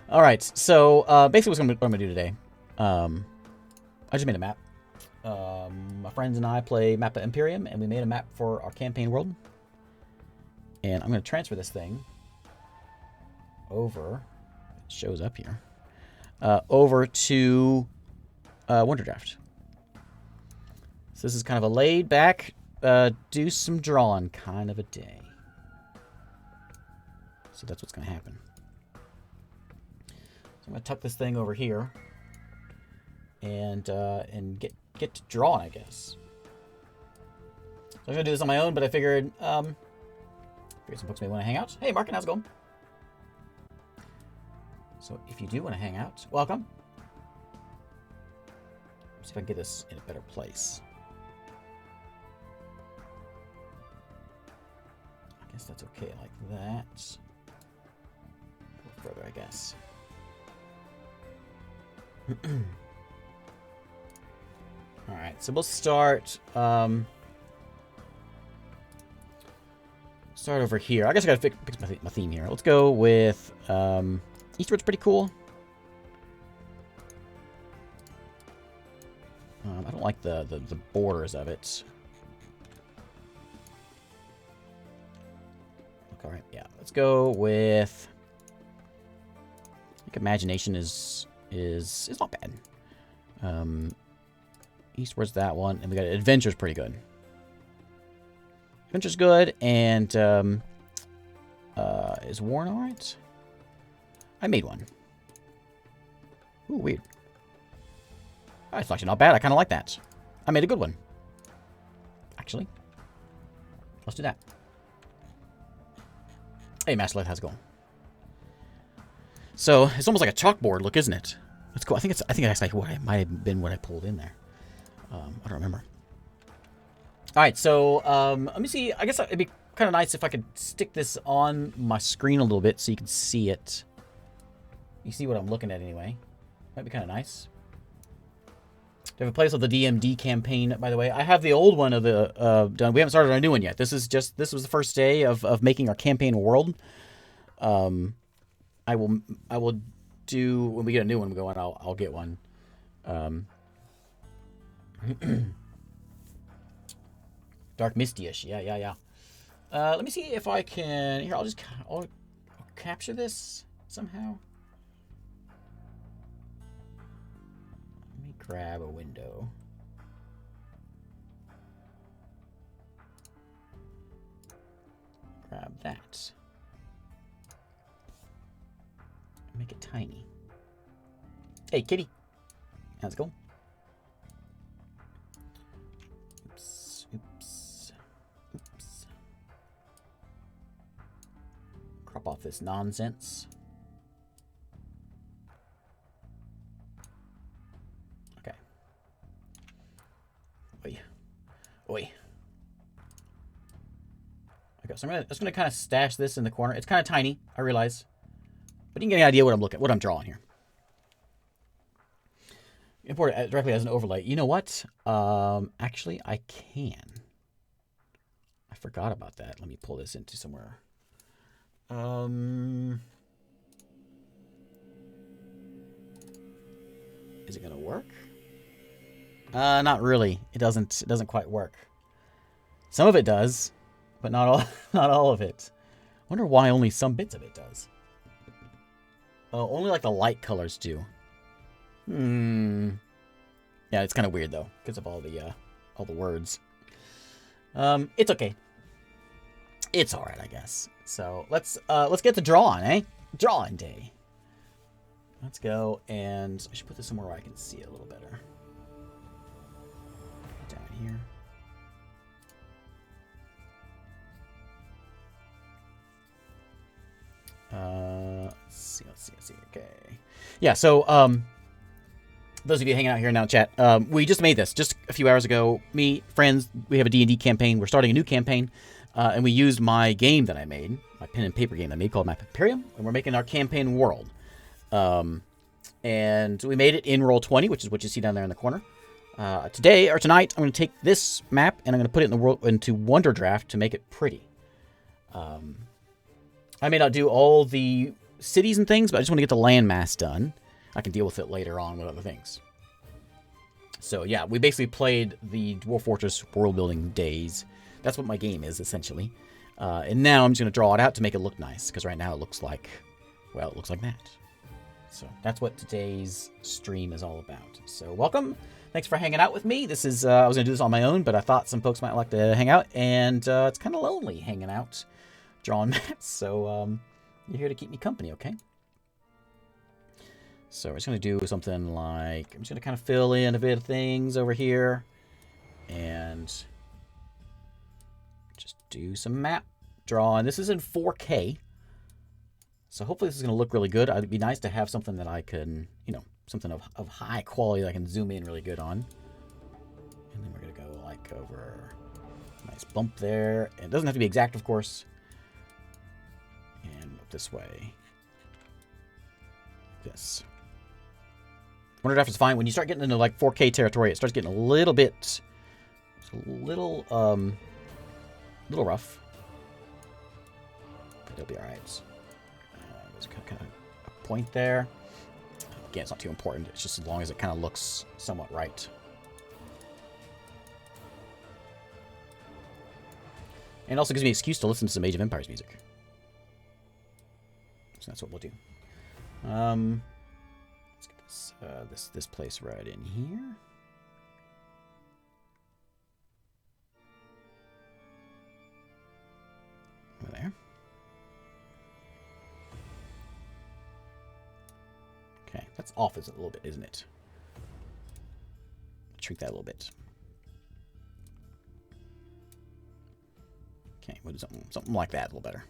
All right, so basically what I'm going to do today, I just made a map. My friends and I play Map of Imperium, and we made a map for our campaign world. And I'm going to transfer this thing over, it shows up here, over to Wonderdraft. So this is kind of a laid back, do some drawing kind of a day. So that's what's going to happen. So I'm going to tuck this thing over here and get to drawing, I guess. So I'm going to do this on my own, but I figured some folks may want to hang out. Hey, Markin, how's it going? So if you do want to hang out, welcome. Let's see if I can get this in a better place. I guess that's okay like that. A little further, I guess. Alright, so we'll start start over here. I guess I gotta fix my theme here. Let's go with Eastward's pretty cool. I don't like the borders of it. Alright, yeah. Let's go with, I think Imagination is not bad. Eastward's that one, and we got Adventure's pretty good. Adventure's good, and is Warren alright? I made one. Ooh, weird. Oh, it's actually not bad. I kind of like that. I made a good one. Actually. Let's do that. Hey, Masterlight, how's it going? So, it's almost like a chalkboard look, isn't it? That's cool. I think that's like what might have been what I pulled in there. I don't remember. Alright, so, let me see. I guess it'd be kind of nice if I could stick this on my screen a little bit so you can see it. You see what I'm looking at anyway. Might be kind of nice. Do you have a place of the DMD campaign, by the way? I have the old one of the done. We haven't started our new one yet. This was the first day of making our campaign world. I will do, when we get a new one going, I'll get one. Dark Misty-ish. Yeah. Let me see if I can. Here, I'll capture this somehow. Let me grab a window. Grab that. Make it tiny. Hey, kitty. How's it going? Oops. Crop off this nonsense. Okay. Oi. Okay, so I'm just gonna kind of stash this in the corner. It's kind of tiny, I realize, but you can get an idea what I'm drawing here. Import it directly as an overlay. You know what? Actually, I can. I forgot about that. Let me pull this into somewhere. Is it gonna work? Not really. It doesn't quite work. Some of it does, but not all. Not all of it. Wonder why only some bits of it does. Oh, only like the light colors do. Yeah, it's kind of weird though, because of all the words. It's okay. It's all right, I guess. So let's get to drawing, eh? Drawing day. Let's go, and I should put this somewhere where I can see it a little better. Down here. Let's see. Okay. Yeah, so, those of you hanging out here now in chat, we just made this just a few hours ago. Me, friends, we have a D&D campaign. We're starting a new campaign, and we used my game that I made, my pen and paper game that I made called Map of Imperium, and we're making our campaign world. And we made it in Roll20, which is what you see down there in the corner. Tonight, I'm going to take this map, and I'm going to put it into Wonderdraft to make it pretty. I may not do all the cities and things, but I just want to get the landmass done. I can deal with it later on with other things. So yeah, we basically played the Dwarf Fortress world building days. That's what my game is, essentially. And now I'm just going to draw it out to make it look nice, because right now it looks like, well, it looks like that. So that's what today's stream is all about. So welcome. Thanks for hanging out with me. This is, I was going to do this on my own, but I thought some folks might like to hang out, and it's kind of lonely hanging out, drawing mats. So you're here to keep me company, okay? So we're just going to do something like, I'm just going to kind of fill in a bit of things over here, and just do some map drawing. This is in 4K. So hopefully this is going to look really good. It'd be nice to have something that I can, you know, something of high quality that I can zoom in really good on. And then we're going to go like over a nice bump there. And it doesn't have to be exact, of course. And this way. This. Wonderdraft is fine. When you start getting into like 4K territory, it starts getting a little bit, little rough. But it'll be all right. There's kind of a point there. Again, it's not too important. It's just as long as it kind of looks somewhat right. And it also gives me an excuse to listen to some Age of Empires music. So that's what we'll do. Let's get this place right in here. Over there. Okay, that's off a little bit, isn't it? Shrink that a little bit. Okay, we'll do something like that, a little better.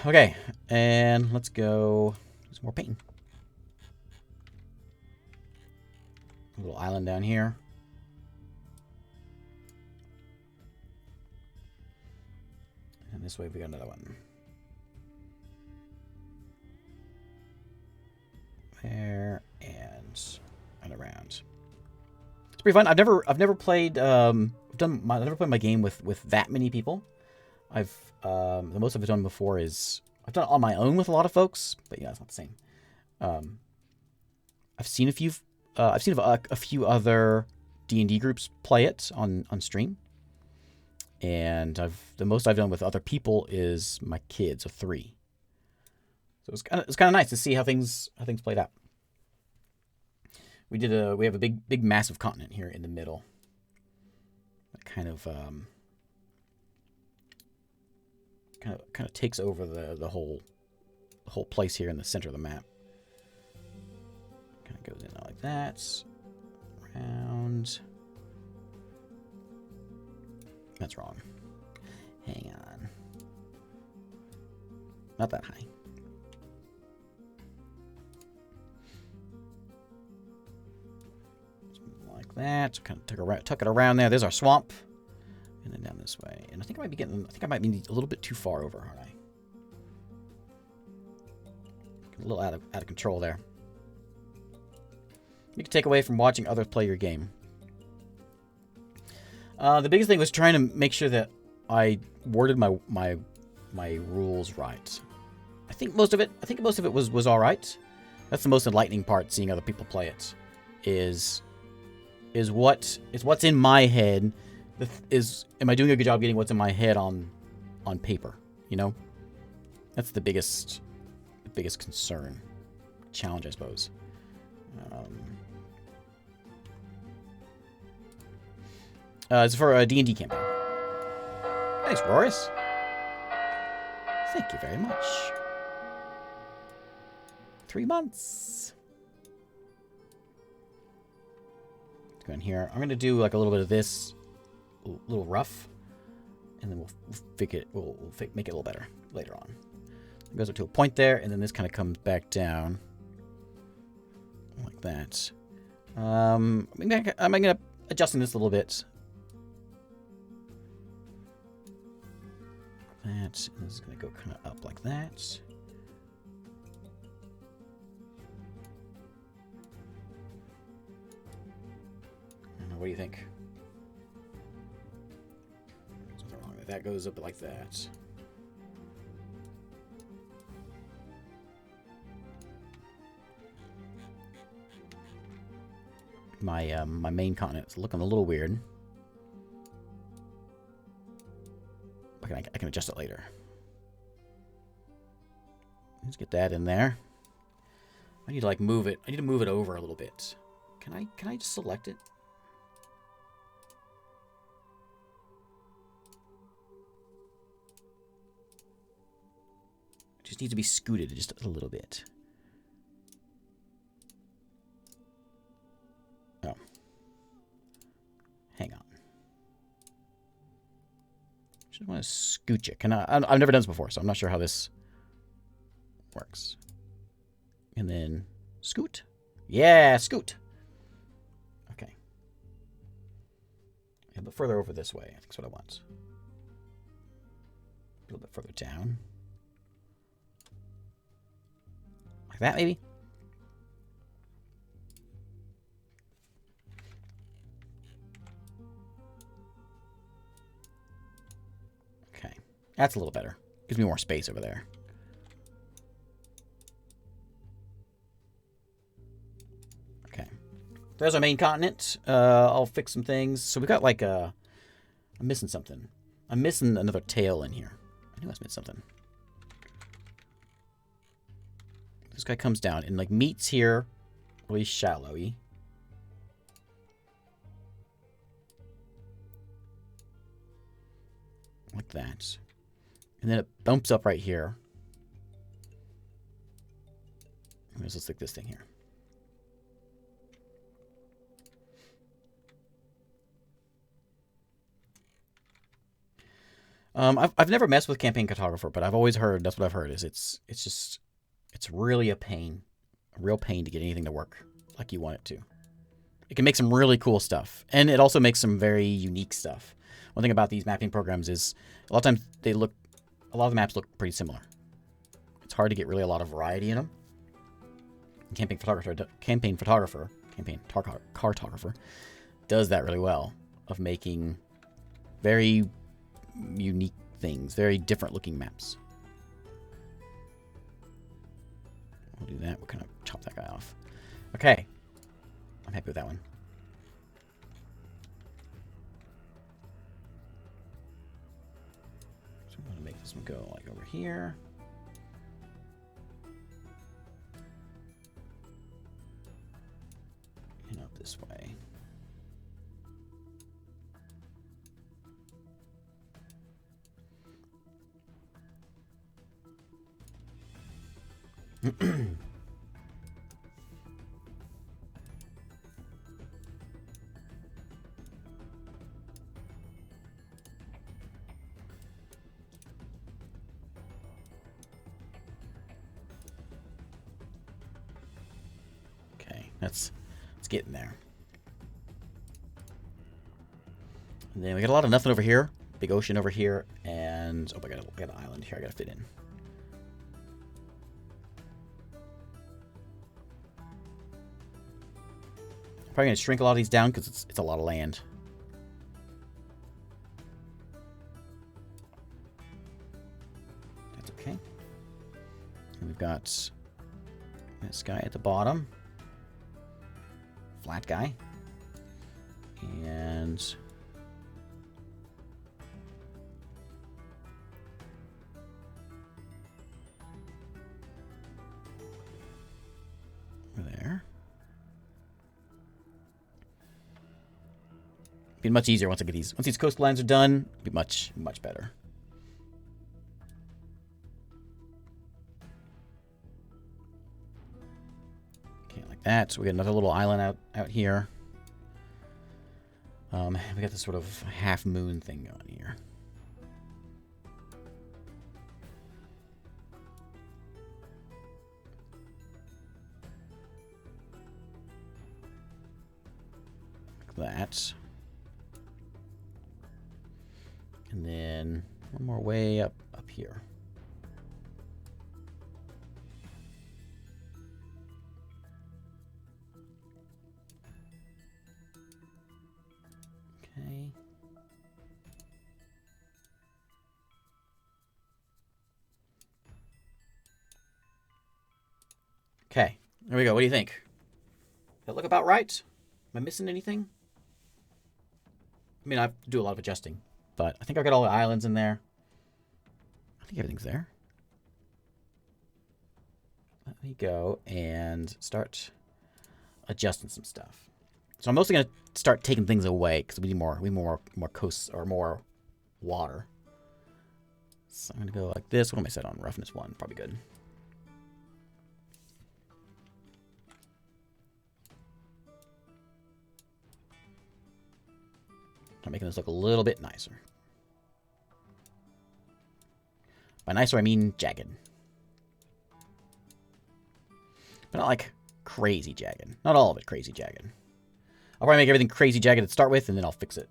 Okay, and let's go do some more painting. A little island down here. And this way we got another one. There and around. It's pretty fun. I've never played I've never played my game with that many people. The most I've done before is I've done it on my own with a lot of folks, but yeah, it's not the same. I've seen a few other D&D groups play it on stream, and the most I've done with other people is my kids of 3. So it's kind of nice to see how things played out. We have a big massive continent here in the middle. That kind of takes over the whole place here in the center of the map. Kind of goes in like that. Round. That's wrong. Hang on. Not that high. Like that. Kind of tuck it around there. There's our swamp. And then down this way. And I think I might be a little bit too far over, aren't I? A little out of control there. You can take away from watching others play your game. The biggest thing was trying to make sure that I worded my rules right. I think most of it was all right. That's the most enlightening part, seeing other people play it. Is what's in my head. Am I doing a good job getting what's in my head on paper? You know, that's the biggest concern, challenge, I suppose. It's for a D&D campaign. Thanks, Boris. Thank you very much. 3 months. Let's go in here. I'm gonna do like a little bit of this, a little rough, and then we'll make it a little better later on. It goes up to a point there, and then this kind of comes back down like that. I'm gonna adjusting this a little bit. That, and this is gonna go kind of up like that. What do you think? Something wrong with that. Goes up like that. my main continent. It's looking a little weird. I can adjust it later. Let's get that in there. I need to like move it. I need to move it over a little bit. Can I just select it? It just needs to be scooted just a little bit. Oh. Hang on. Just want to scooch it. I've never done this before, so I'm not sure how this works. And then scoot. Yeah, scoot. Okay. A little bit further over this way. I think that's what I want. A little bit further down. Like that, maybe? Okay. That's a little better. Gives me more space over there. Okay. There's our main continent. I'll fix some things. So we got like a... I'm missing something. I'm missing another tail in here. I knew I was missing something. This guy comes down and like meets here really shallowy. Like that. And then it bumps up right here. Let's stick this thing here. I've never messed with campaign cartographer, but I've always heard, that's what I've heard, is it's really a pain. A real pain to get anything to work like you want it to. It can make some really cool stuff. And it also makes some very unique stuff. One thing about these mapping programs is a lot of times a lot of the maps look pretty similar. It's hard to get really a lot of variety in them. Campaign cartographer does that really well, of making very unique things, very different looking maps. We'll do that. We'll kind of chop that guy off. Okay. I'm happy with that one. So I'm going to make this one go like over here. And up this way. Okay, let's get in there. And then we got a lot of nothing over here. Big ocean over here, and oh, I got an island here I gotta fit in. Probably gonna shrink a lot of these down because it's a lot of land. That's okay. And we've got this guy at the bottom, flat guy, and there. Be much easier once I get these. Once these coastlines are done, it'll be much better. Okay, like that. So we got another little island out here. We got this sort of half moon thing going here. Like that. And then one more way up here. Okay. Okay, there we go. What do you think? Does that look about right? I missing anything? I mean, I have to do a lot of adjusting, but I think I got all the islands in there. I think everything's there. Let me go and start adjusting some stuff. So I'm mostly going to start taking things away because we need more coasts or more water. So I'm going to go like this. What am I set on? Roughness 1. Probably good. I'm making this look a little bit nicer. By nicer, I mean jagged. But not like crazy jagged. Not all of it crazy jagged. I'll probably make everything crazy jagged to start with, and then I'll fix it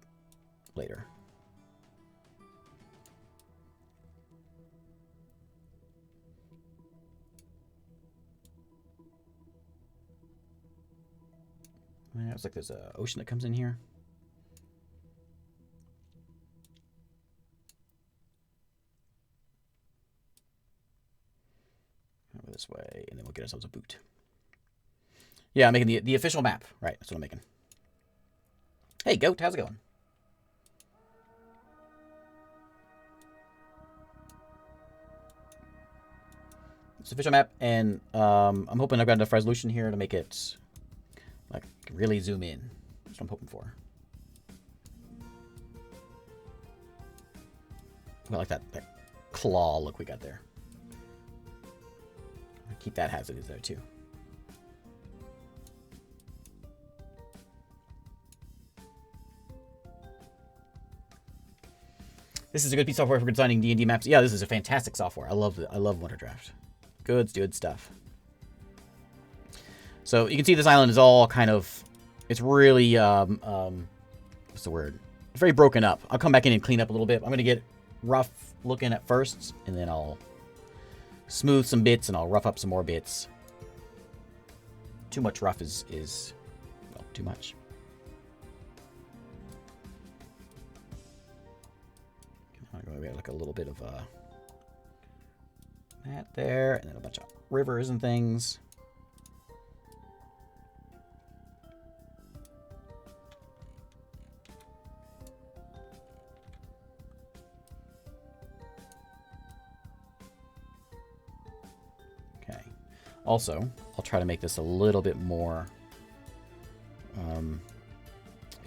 later. Yeah, it's like there's an ocean that comes in here. Over this way, and then we'll get ourselves a boot. Yeah, I'm making the official map. Right, that's what I'm making. Hey, goat, how's it going? It's official map, and I'm hoping I've got enough resolution here to make it like really zoom in. That's what I'm hoping for. I like that claw look we got there. Keep that as it is there too. This is a good piece of software for designing D&D maps. Yeah, this is a fantastic software. I love Wonderdraft. Good stuff. So you can see this island is all kind of, it's really what's the word? It's very broken up. I'll come back in and clean up a little bit. I'm gonna get rough looking at first, and then I'll smooth some bits, and I'll rough up some more bits. Too much rough is well, too much. We have like a little bit of that there, and then a bunch of rivers and things. Okay. Also, I'll try to make this a little bit more.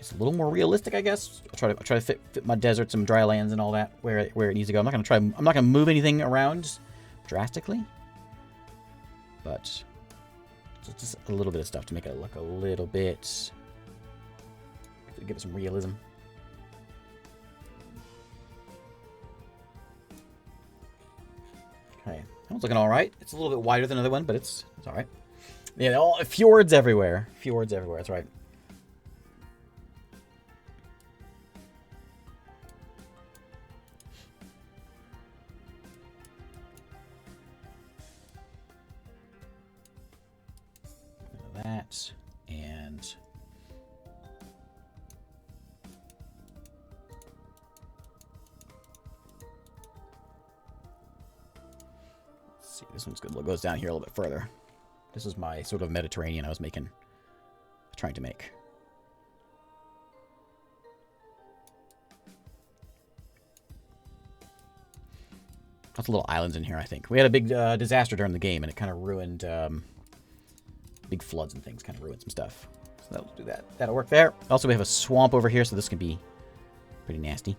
It's a little more realistic, I guess. I'll try to fit my deserts and dry lands and all that where it needs to go. I'm not gonna move anything around drastically, but just a little bit of stuff to make it look a little bit, give it some realism. Okay, that one's looking all right. It's a little bit wider than the other one, but it's all right. Yeah, all fjords everywhere. Fjords everywhere. That's right. That and let's see, this one's good. It goes down here a little bit further. This is my sort of Mediterranean I was trying to make. Lots of little islands in here, I think. We had a big disaster during the game, and it kind of ruined big floods and things, kind of ruined some stuff. So that'll do that. That'll work there. Also, we have a swamp over here, so this can be pretty nasty.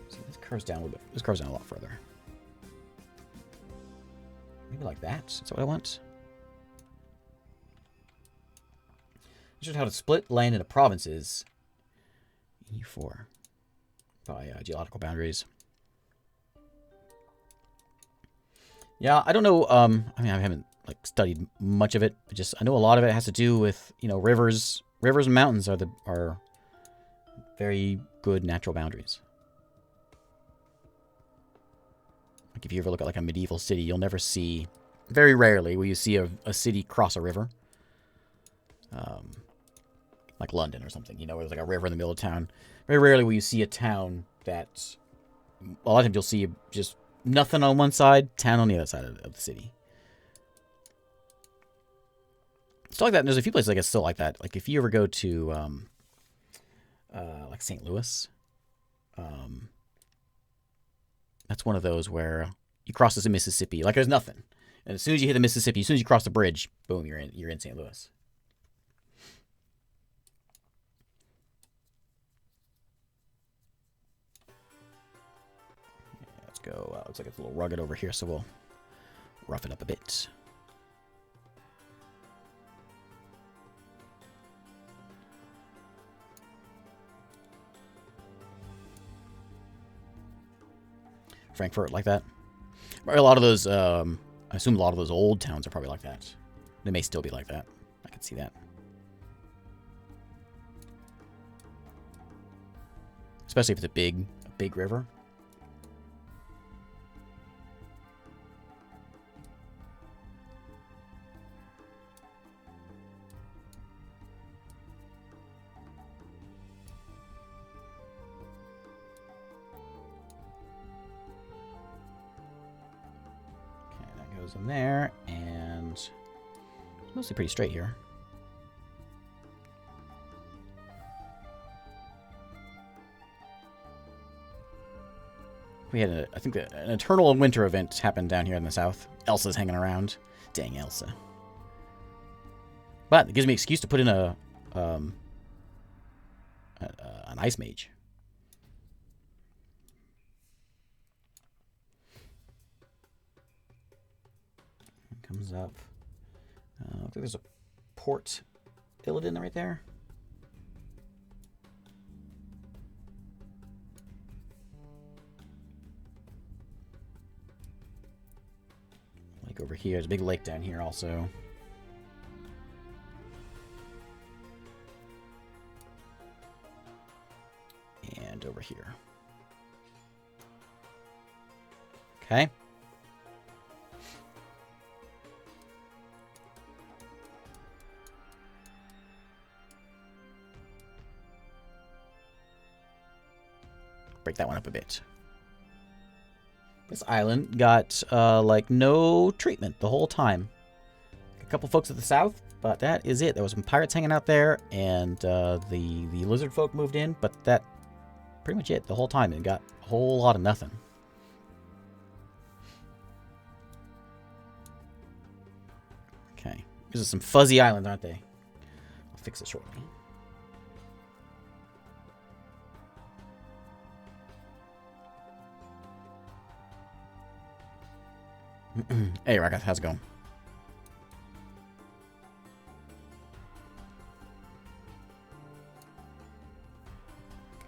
So this curves down a little bit. This curves down a lot further. Maybe like that. Is that what I want? This is how to split land into provinces. E4 by geological boundaries. Yeah, I don't know. I mean, I haven't like studied much of it. I know a lot of it has to do with, you know, rivers. Rivers and mountains are very good natural boundaries. Like if you ever look at like a medieval city, you'll never see, very rarely will you see a city cross a river. Like London or something, you know, where there's like a river in the middle of town. Very rarely will you see a town that, a lot of times you'll see just nothing on one side, town on the other side of the city. Still like that. And there's a few places I guess still like that. Like if you ever go to like St. Louis, that's one of those where you cross the Mississippi like there's nothing, and as soon as you hit the Mississippi, as soon as you cross the bridge, boom, you're in St. Louis. Let's go. Looks like it's a little rugged over here, so we'll rough it up a bit. Frankfurt like that. A lot of those, I assume a lot of those old towns are probably like that. They may still be like that. I can see that. Especially if it's a big river. In there, and it's mostly pretty straight here. We had, I think, an Eternal Winter event happened down here in the south. Elsa's hanging around. Dang Elsa. But it gives me an excuse to put in an Ice Mage. Comes up. I think there's a Port Illidan right there. Lake over here. There's a big lake down here also. And over here. Okay. Break that one up a bit. This island got, like, no treatment the whole time. A couple folks at the south, but that is it. There was some pirates hanging out there, and the lizard folk moved in, but that pretty much it the whole time. It got a whole lot of nothing. Okay. These are some fuzzy islands, aren't they? I'll fix it shortly. Hey, Raka, how's it going?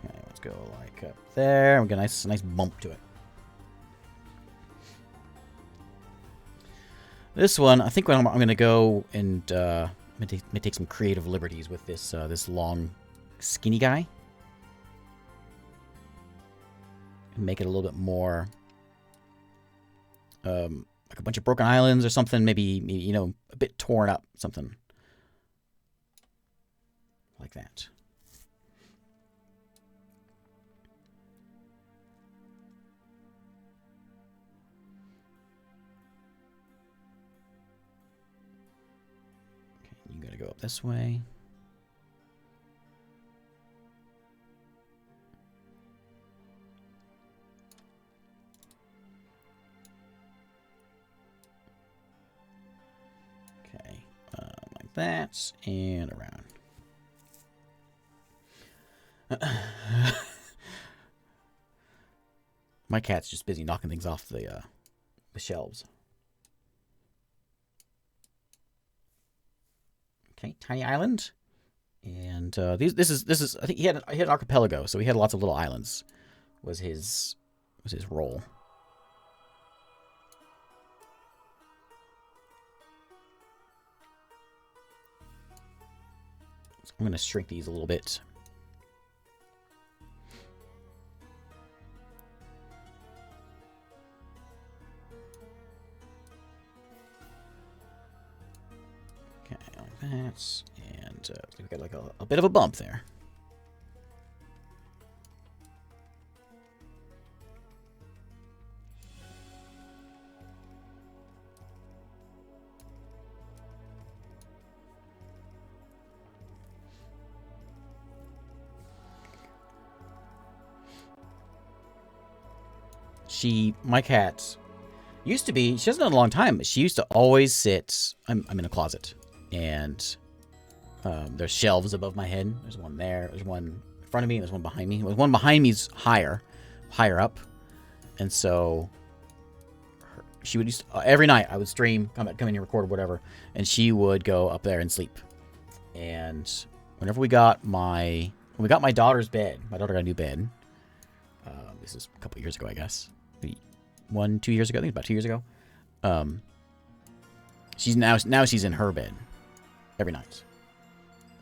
Okay, let's go like up there. We got a nice bump to it. This one, I think I'm going to go and I'm going to take some creative liberties with this this long, skinny guy. And make it a little bit more like a bunch of broken islands or something, maybe, you know, a bit torn up, something like that. Okay, you gotta go up this way. That and around. My cat's just busy knocking things off the shelves. Okay, tiny island, and this is I think he had an archipelago, so he had lots of little islands. Was his role. I'm going to shrink these a little bit. Okay, like that. And we've got like a bit of a bump there. my cat, used to be, she hasn't done it in a long time, but she used to always sit, I'm in a closet, and there's shelves above my head. There's one there, there's one in front of me, and there's one behind me. The one behind me is higher up, and so she would every night I would stream, come in and record or whatever, and she would go up there and sleep. And whenever we got my daughter's bed, my daughter got a new bed. This is a couple years ago, I guess. 2 years ago. I think about 2 years ago. She's now she's in her bed every night.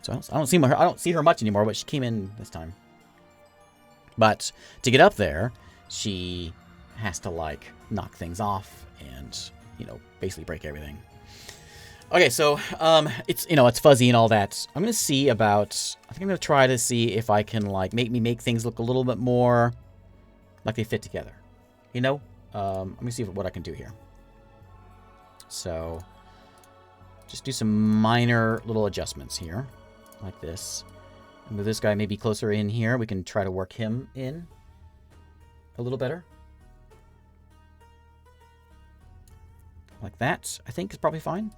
So I don't see her much anymore. But she came in this time. But to get up there, she has to like knock things off and basically break everything. Okay, so it's fuzzy and all that. I'm gonna see about. I think I'm gonna try to see if I can like make things look a little bit more like they fit together. Let me see what I can do here. So, just do some minor little adjustments here, like this. Move this guy maybe closer in here. We can try to work him in a little better. Like that, I think is probably fine.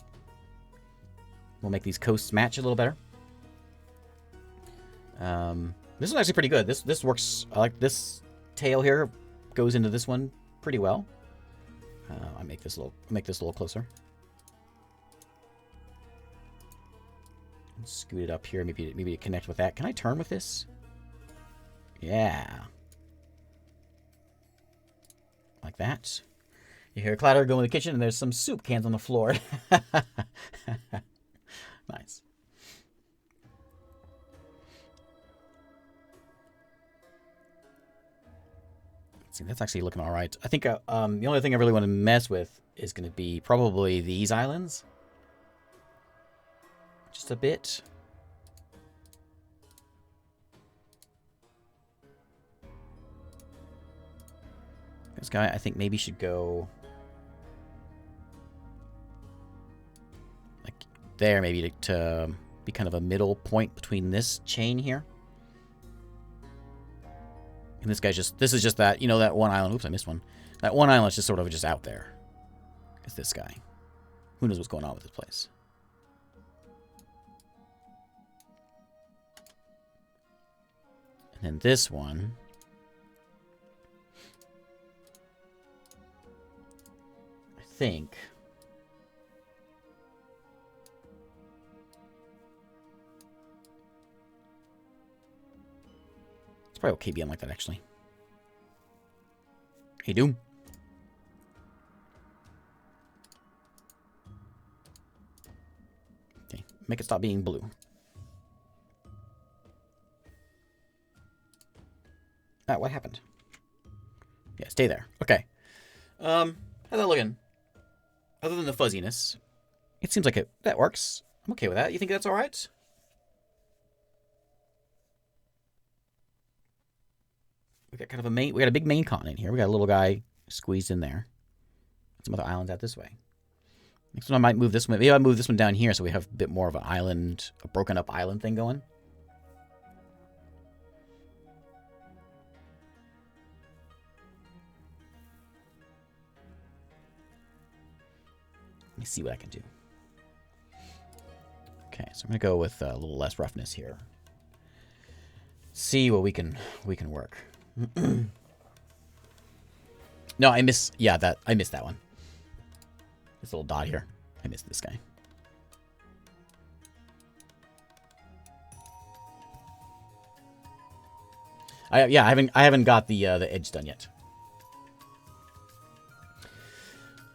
We'll make these coasts match a little better. This is actually pretty good. This works. I like this tail here. Goes into this one pretty well. I make this a little closer. Scoot it up here. Maybe to connect with that. Can I turn with this? Yeah. Like that. You hear a clatter go in the kitchen, and there's some soup cans on the floor. Nice. See, that's actually looking all right. I think the only thing I really want to mess with is going to be probably these islands. Just a bit. This guy, I think maybe should go like there, maybe to be kind of a middle point between this chain here. And this guy's this is just that, that one island. Oops, I missed one. That one island's just sort of just out there. It's this guy. Who knows what's going on with this place? And then this one. I think. It's probably okay being like that, actually. Hey, Doom. Okay, make it stop being blue. Ah, what happened? Yeah, stay there. Okay. How's that looking? Other than the fuzziness, it seems like that works. I'm okay with that. You think that's all right? We got kind of we got a big main continent here. We got a little guy squeezed in there. Some other islands out this way. Next one I might move this one. Maybe I'll move this one down here so we have a bit more of an island, a broken up island thing going. Let me see what I can do. Okay, so I'm gonna go with a little less roughness here. See what we can work. No, I missed that one. This little dot here. I missed this guy. I haven't got the edge done yet.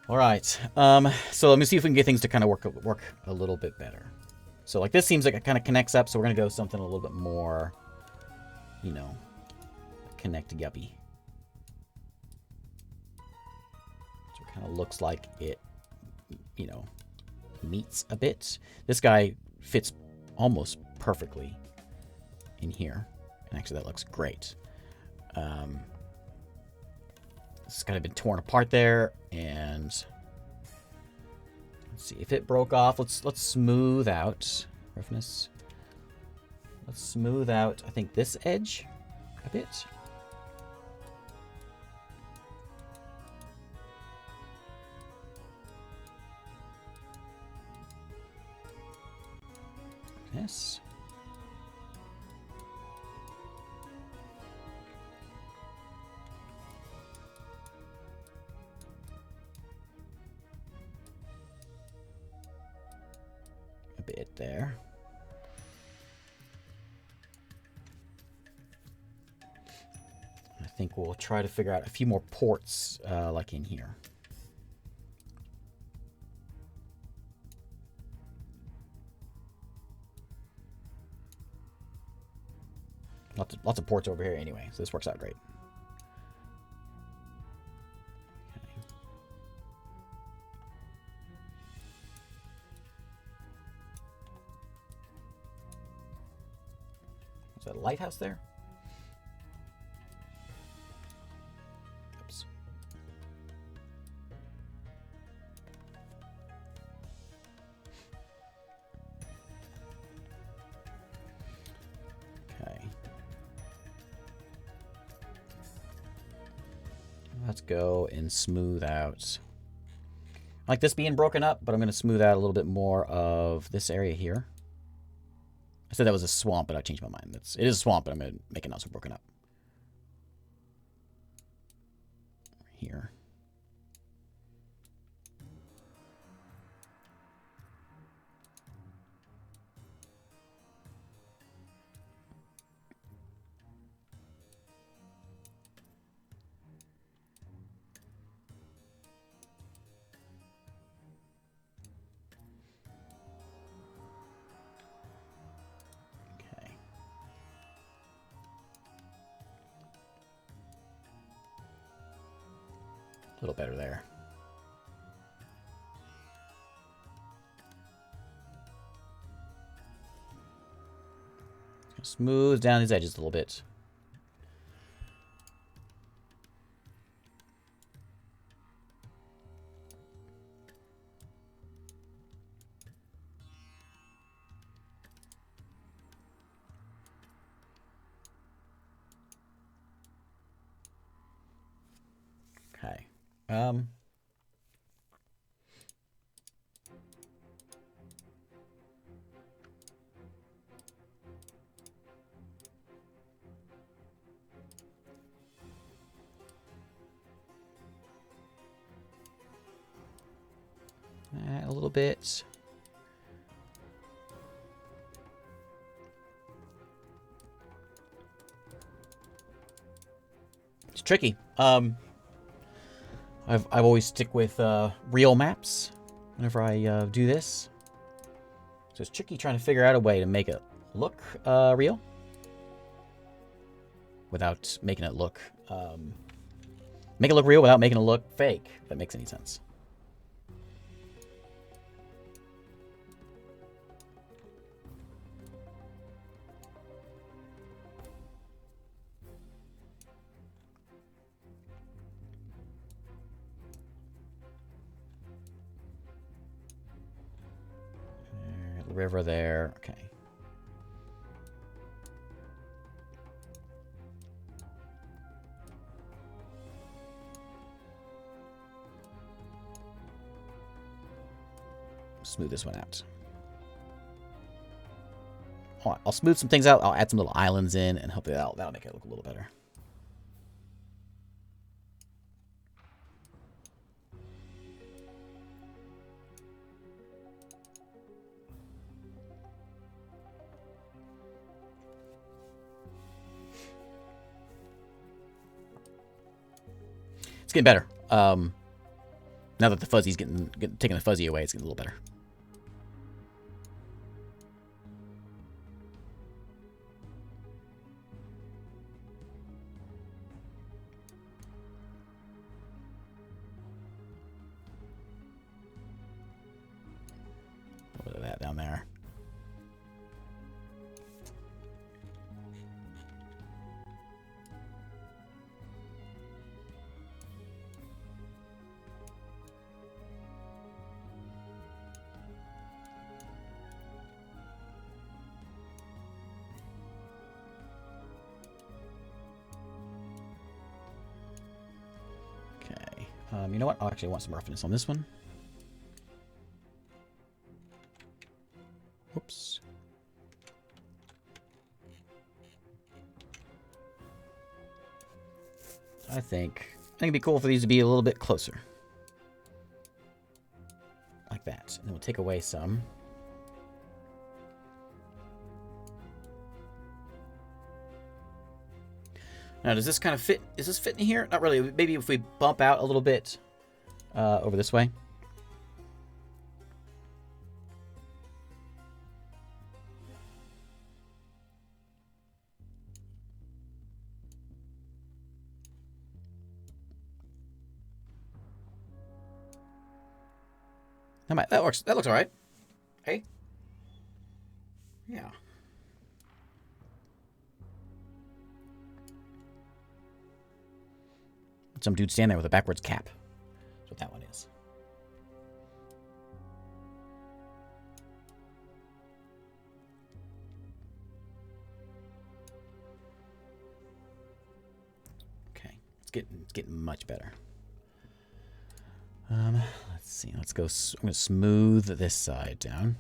All right. So let me see if we can get things to kind of work a little bit better. So like this seems like it kind of connects up, so we're gonna go something a little bit more, connect-guppy. So it kind of looks like it, meets a bit. This guy fits almost perfectly in here. And actually that looks great. It's kind of been torn apart there, and let's see if it broke off. Let's smooth out roughness. Let's smooth out, I think, this edge a bit. roughness. A bit there. I think we'll try to figure out a few more ports like in here. Lots of ports over here anyway, so this works out great. Okay. Is that a lighthouse there? Oops. Okay. Let's go and smooth out. I like this being broken up, but I'm going to smooth out a little bit more of this area here. I said that was a swamp, but I changed my mind. It is a swamp, but I'm going to make it not so broken up. Here. A little better there. Smooth down these edges a little bit. Okay. A little bit. It's tricky. I've always stick with real maps whenever I do this. So it's tricky trying to figure out a way to make it look real without making it look real without making it look fake. If that makes any sense. River there. Okay. Smooth this one out. I'll smooth some things out. I'll add some little islands in and hopefully that'll make it look a little better. It's getting better. Now that the fuzzy's taking the fuzzy away, it's getting a little better. Look at that down there. You know what? I actually want some roughness on this one. Whoops. I think it'd be cool for these to be a little bit closer. Like that. And then we'll take away some. Now, does this kind of fit? Is this fit in here? Not really. Maybe if we bump out a little bit over this way. That works. That looks all right. Hey. Yeah. Some dude stand there with a backwards cap. That's what that one is. Okay, it's getting much better. Let's see. Let's go. I'm gonna smooth this side down.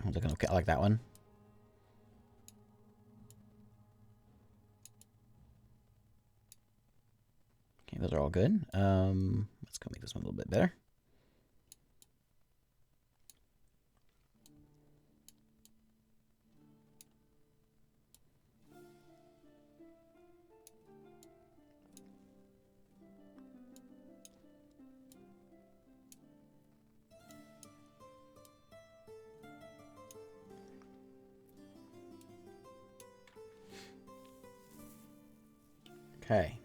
I'm looking okay. I like that one. Okay, those are all good. Let's go make this one a little bit better. Okay.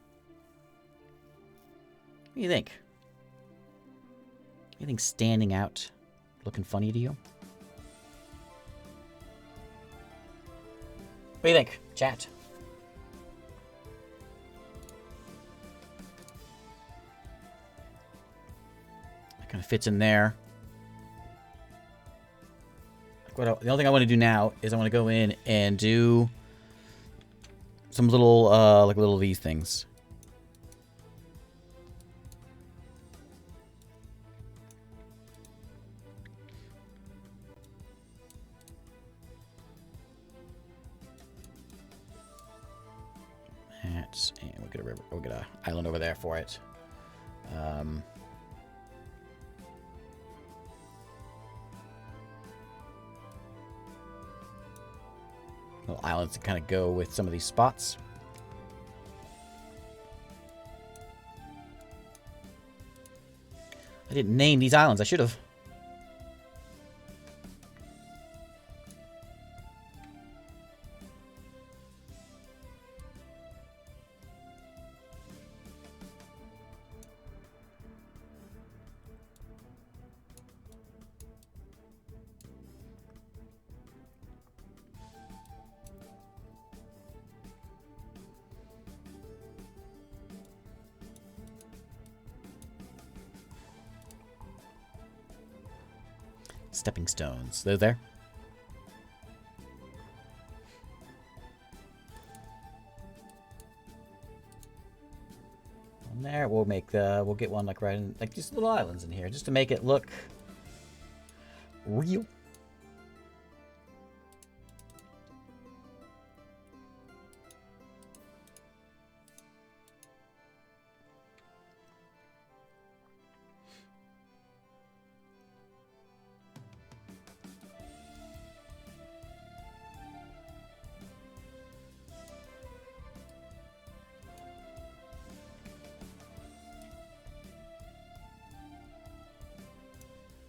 What do you think? Anything standing out, looking funny to you? What do you think, chat? That kind of fits in there. The only thing I want to do now is I want to go in and do some little, like little these things. That's, and we'll get a island over there for it. Little islands to kind of go with some of these spots. I didn't name these islands. I should have. Stepping stones. They're there. On there, we'll make the. We'll get one like right in, like these little islands in here, just to make it look real.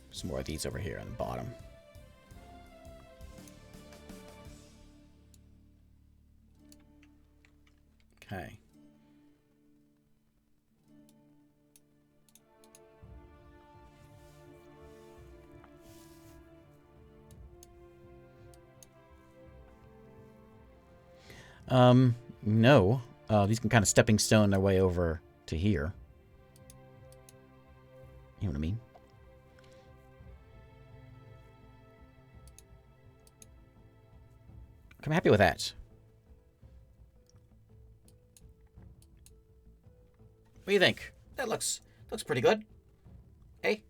Some more of these over here on the bottom. Okay. No. These can kind of stepping stone their way over to here. You know what I mean? I'm happy with that. What do you think? That looks pretty good. Hey,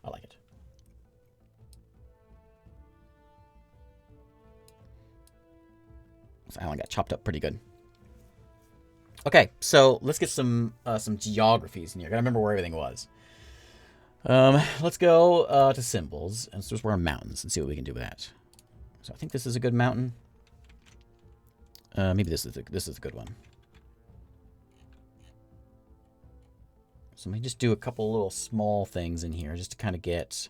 I like it. This island got chopped up pretty good. Okay, so let's get some geographies in here. Gotta remember where everything was. Let's go to symbols and so just work on mountains and see what we can do with that. So I think this is a good mountain. Maybe this is a good one. So let me just do a couple little small things in here just to kind of get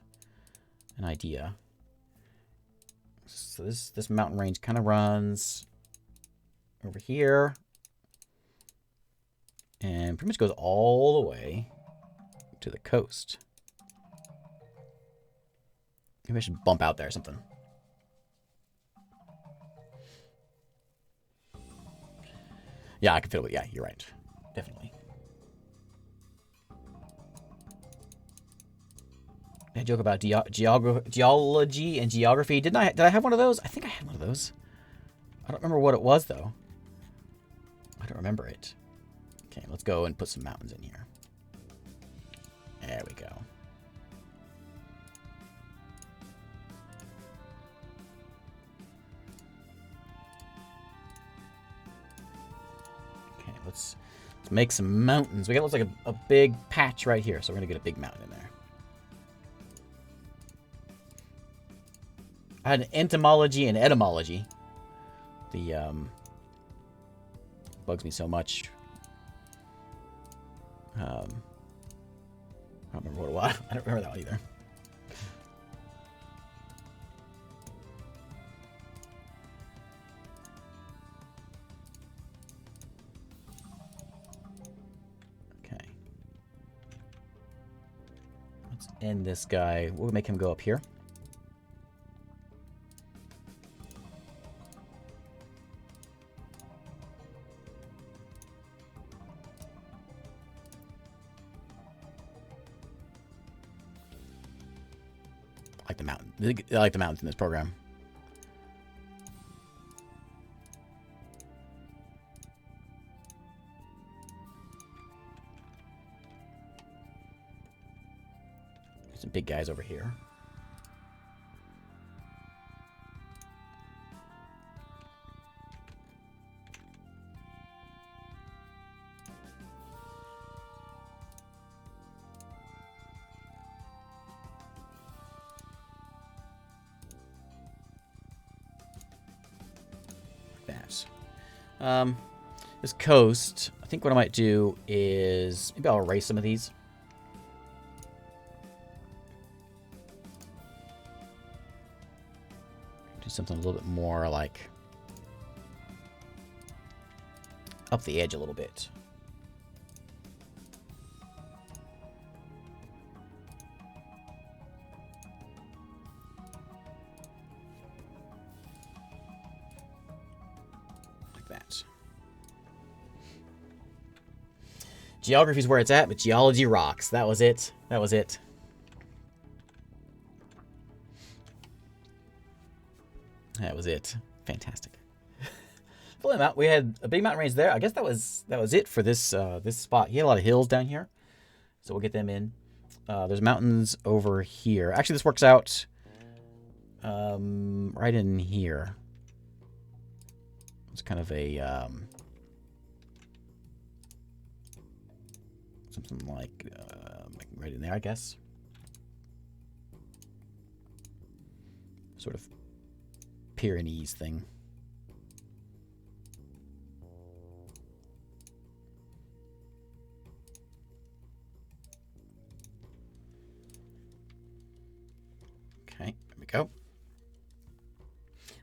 an idea. So this mountain range kind of runs over here and pretty much goes all the way to the coast. Maybe I should bump out there or something. Yeah, I can feel it. Yeah, you're right. Definitely. I joke about geology and geography. Did I have one of those? I think I had one of those. I don't remember what it was, though. I don't remember it. Okay, let's go and put some mountains in here. There we go. Okay, let's make some mountains. We got looks like a big patch right here, so we're gonna get a big mountain in there. I had an entomology and etymology. The bugs me so much. I don't remember what it was. I don't remember that one either. Okay. Let's end this guy. We'll make him go up here. I like the mountains in this program. There's some big guys over here. This coast, I think what I might do is maybe I'll erase some of these. Do something a little bit more like up the edge a little bit. Geography's where it's at, but geology rocks. That was it. That was it. That was it. Fantastic. Full amount. We had a big mountain range there. I guess that was it for this this spot. He had a lot of hills down here, so we'll get them in. There's mountains over here. Actually, this works out right in here. It's kind of a something like right in there, I guess. Sort of Pyrenees thing. Okay, there we go.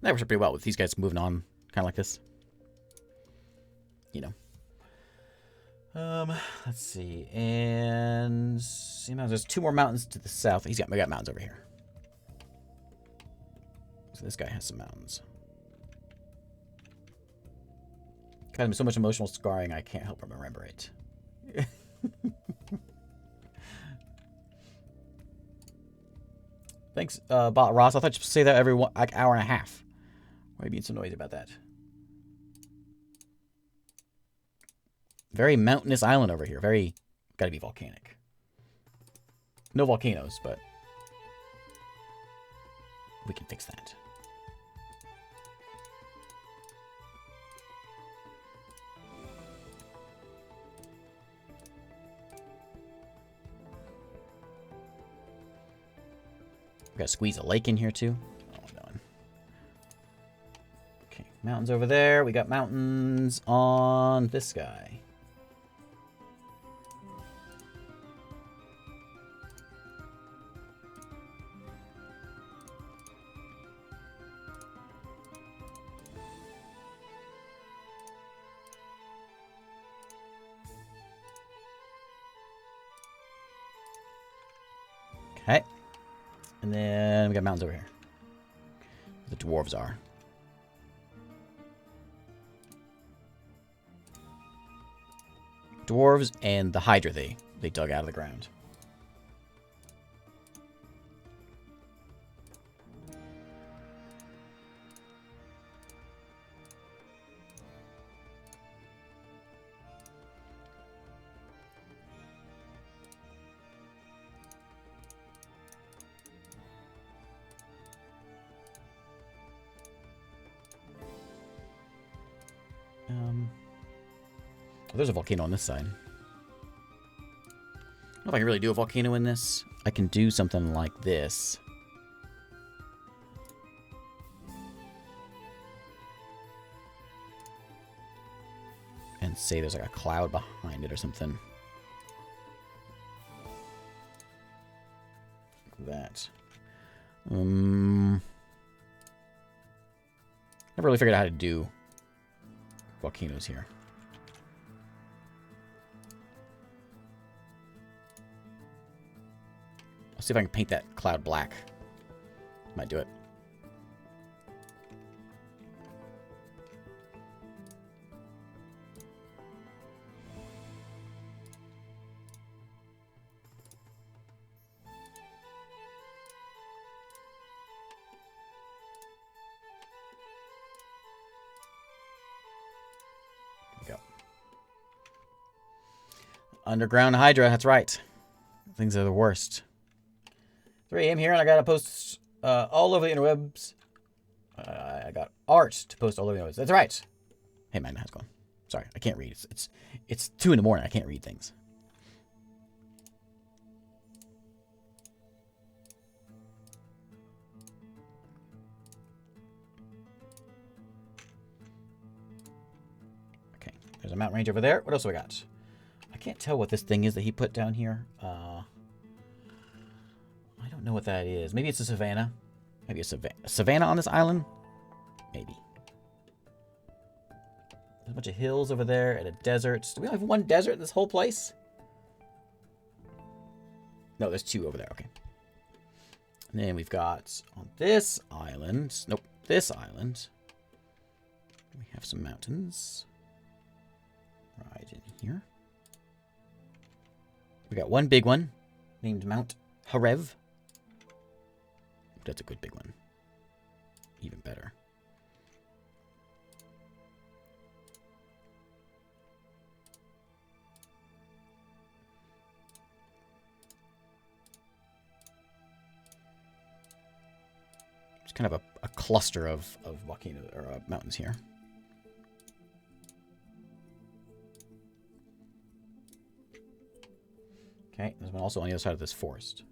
That works pretty well with these guys moving on, kind of like this. You know. Let's see, and there's 2 more mountains to the south. We got mountains over here. So this guy has some mountains. Got him so much emotional scarring, I can't help but remember it. Thanks, Bot Ross. I thought you should say that every hour and a half. Why are you being so noisy about that? Very mountainous island over here. Very, gotta be volcanic. No volcanoes, but we can fix that. We gotta squeeze a lake in here too. Oh, I'm done. Okay, mountains over there. We got mountains on this guy. Okay. And then we got mountains over here. The dwarves are. Dwarves and the Hydra they dug out of the ground. There's a volcano on this side. I don't know if I can really do a volcano in this. I can do something like this. And say there's like a cloud behind it or something. Like that. Never really figured out how to do volcanoes here. I'll see if I can paint that cloud black. Might do it. There we go. Underground Hydra, that's right. Things are the worst. 3 AM here, and I got to post all over the interwebs. I got art to post all over the interwebs. That's right. Hey, man, how's it going? Sorry, I can't read. It's 2 in the morning. I can't read things. Okay, there's a mountain range over there. What else do we got? I can't tell what this thing is that he put down here. I don't know what that is. Maybe it's a savanna. Maybe a savanna on this island? Maybe. There's a bunch of hills over there and a desert. Do we only have one desert in this whole place? No, there's 2 over there. Okay. And then we've got on this island. Nope, this island. We have some mountains. Right in here. We got one big one named Mount Harev. That's a good big one. Even better. It's kind of a cluster of volcanoes or mountains here. Okay, there's one also on the other side of this forest.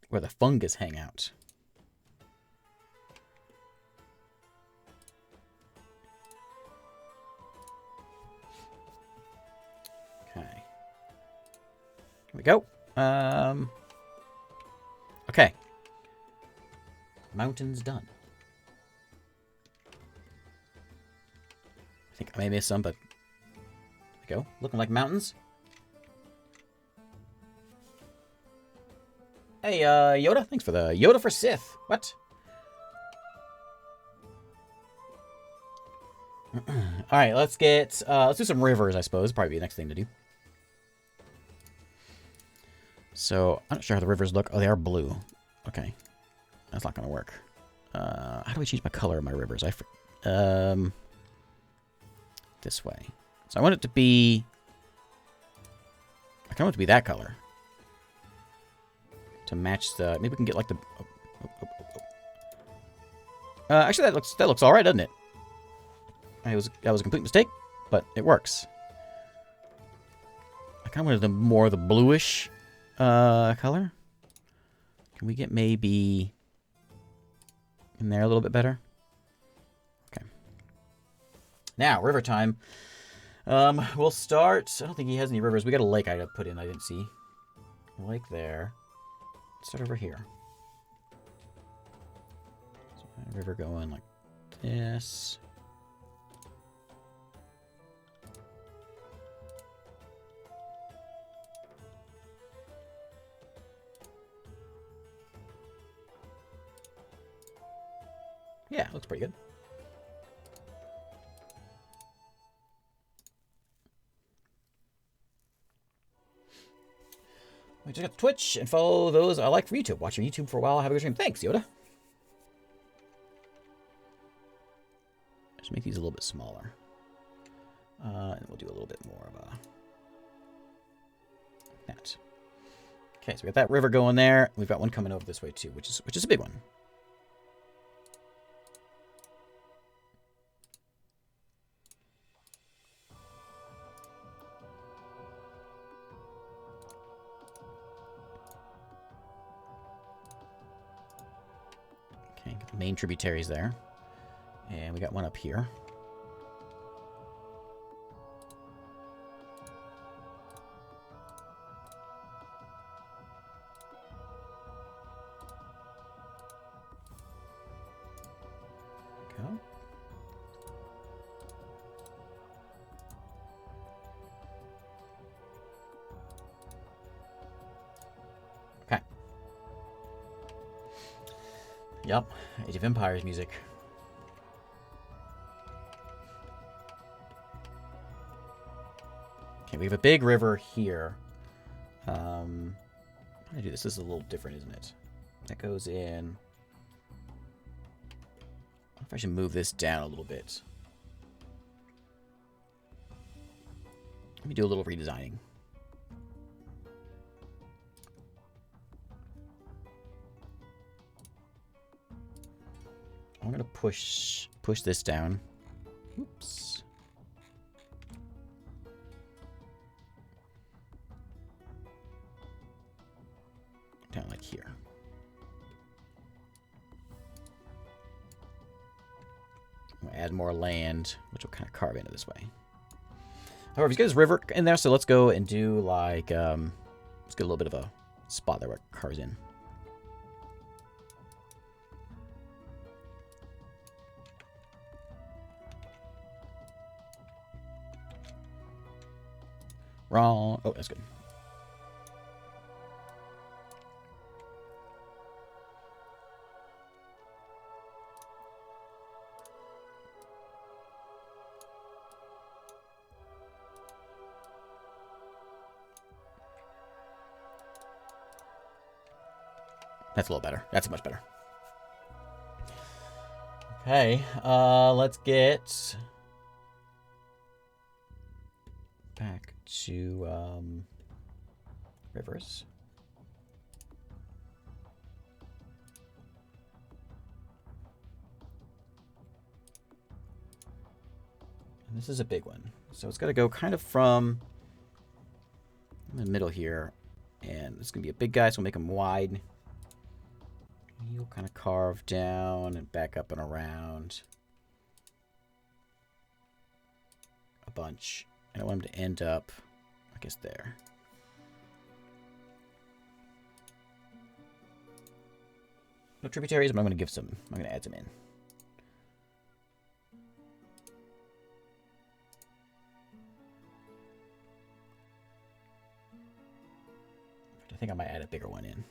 Where the fungus hang out. Okay. Here we go. Okay. Mountains done. I think I may miss some, but there we go. Looking like mountains. Hey, Yoda, thanks for the Yoda for Sith. What? All right, let's do some rivers, I suppose. Probably be the next thing to do. So, I'm not sure how the rivers look. Oh, they are blue. Okay. That's not going to work. How do I change my color of my rivers? This way. So I want it to be... I kind of want it to be that color. To match the... Maybe we can get like the... Actually, that looks alright, doesn't it? That was a complete mistake, but it works. I kind of wanted more of the bluish color. Can we get maybe in there a little bit better? Okay. Now, river time. We'll start... I don't think he has any rivers. We got a lake I got to put in I didn't see. A lake there. Let's start over here. So, river going like this. Yeah, looks pretty good. We just got Twitch and follow those I like from YouTube. Watch your YouTube for a while. Have a good stream. Thanks, Yoda. Just make these a little bit smaller. And we'll do a little bit more of that. Okay, so we got that river going there. We've got one coming over this way too, which is a big one. Get the main tributaries there. And we got one up here. Go. Okay. Yep, Age of Empires music. Okay, we have a big river here. How do I do this? This is a little different, isn't it? That goes in. I wonder if I should move this down a little bit. Let me do a little redesigning. I'm gonna push this down. Oops. Down like here. We'll add more land, which will kind of carve into this way. However, he's got his river in there, so let's go and do like let's get a little bit of a spot there where it carves in. Wrong. Oh, that's good. That's a little better. That's much better. Okay, let's get back to rivers. And this is a big one. So it's got to go kind of from in the middle here. And it's going to be a big guy, so we'll make him wide. He'll kind of carve down and back up and around a bunch. And I want him to end up, I guess, there. No tributaries, but I'm going to add some in. I think I might add a bigger one in.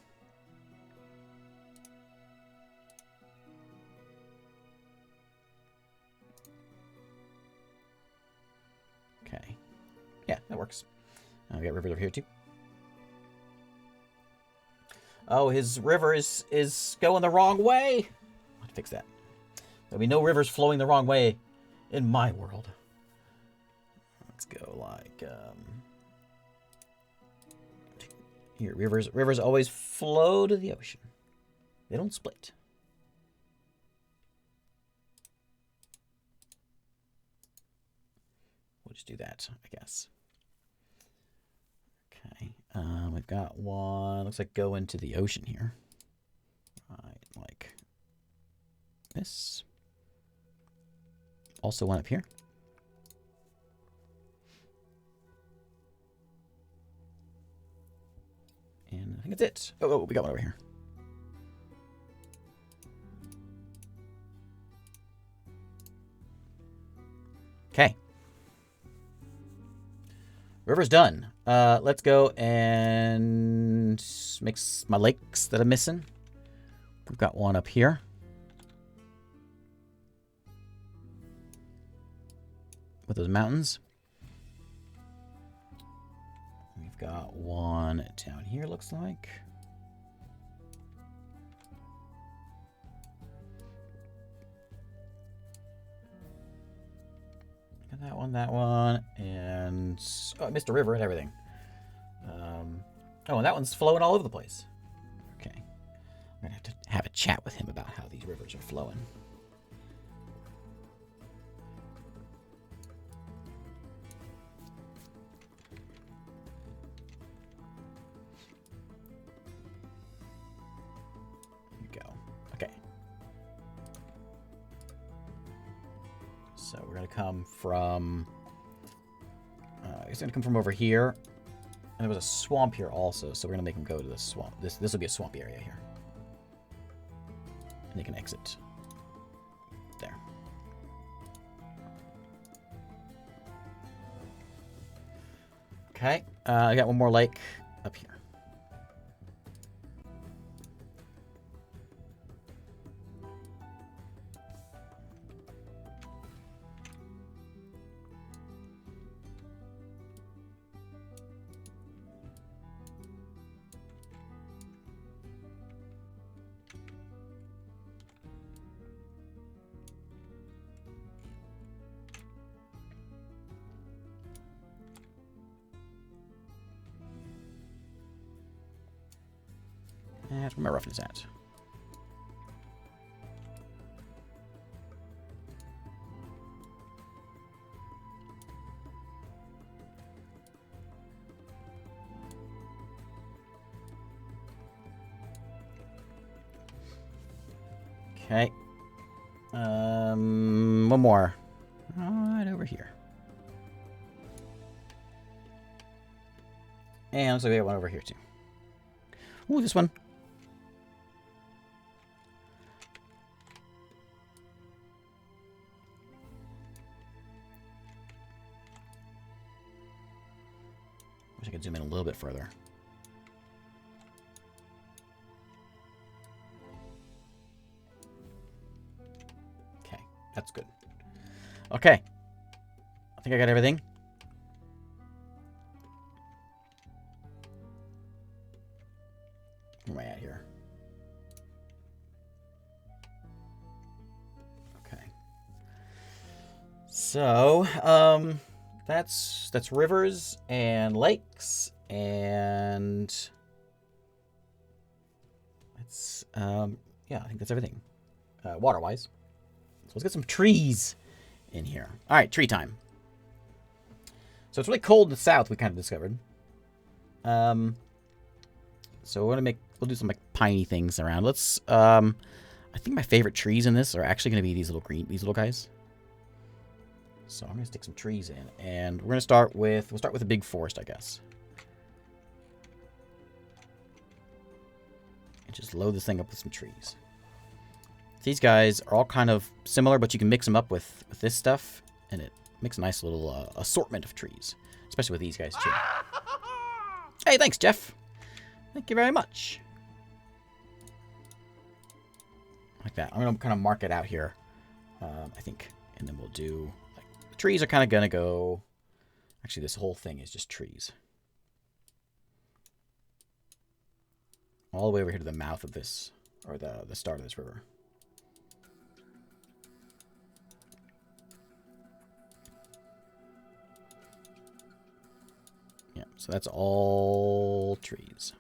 We got rivers over here too. Oh, his river is going the wrong way. I'll fix that. There'll be no rivers flowing the wrong way in my world. Let's go like here. Rivers always flow to the ocean. They don't split. We'll just do that, I guess. Okay. We've got one. Looks like go into the ocean here. Right, like this. Also one up here. And I think that's it. Oh, we got one over here. Okay. River's done. Let's go and mix my lakes that I'm missing. We've got one up here. With those mountains. We've got one down here, looks like. That one, and oh, I missed a river and everything. Oh, and that one's flowing all over the place. Okay. I'm going to have a chat with him about how these rivers are flowing. Here we go. Okay. So we're going to come from... it's going to come from over here. And there was a swamp here also, so we're going to make him go to the swamp. This will be a swamp area here. And they can exit. There. Okay. I got one more lake up here. That's where my roughness at. Okay. One more. Right over here. And looks like we got one over here too. Ooh, this one. Wish I could zoom in a little bit further. Okay, that's good. Okay. I think I got everything. Where am I at here? Okay. So, that's rivers and lakes, and that's yeah, I think that's everything water wise. So let's get some trees in here. All right, tree time. So it's really cold in the south, we kind of discovered. So we'll do some like piney things around. Let's I think my favorite trees in this are actually going to be these little guys. So I'm going to stick some trees in, and we're going to we'll start with a big forest, I guess. And just load this thing up with some trees. These guys are all kind of similar, but you can mix them up with this stuff, and it makes a nice little assortment of trees, especially with these guys too. Hey, thanks, Jeff. Thank you very much. Like that. I'm going to kind of mark it out here, I think, and then we'll do... Trees are kind of going to go... Actually, this whole thing is just trees. all the way over here to the mouth of this, or the start of this river. Yeah, so that's all trees.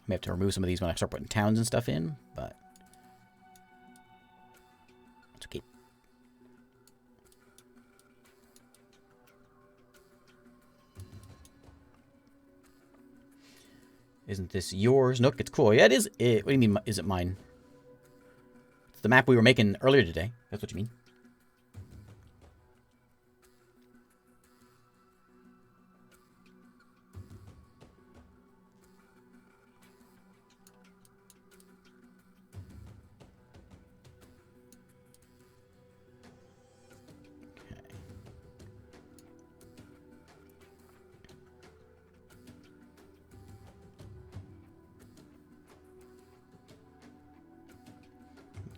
May have to remove some of these when I start putting towns and stuff in, but it's okay. Isn't this yours? Nook, it's cool. Yeah, it is. What do you mean, is it mine? It's the map we were making earlier today. That's what you mean.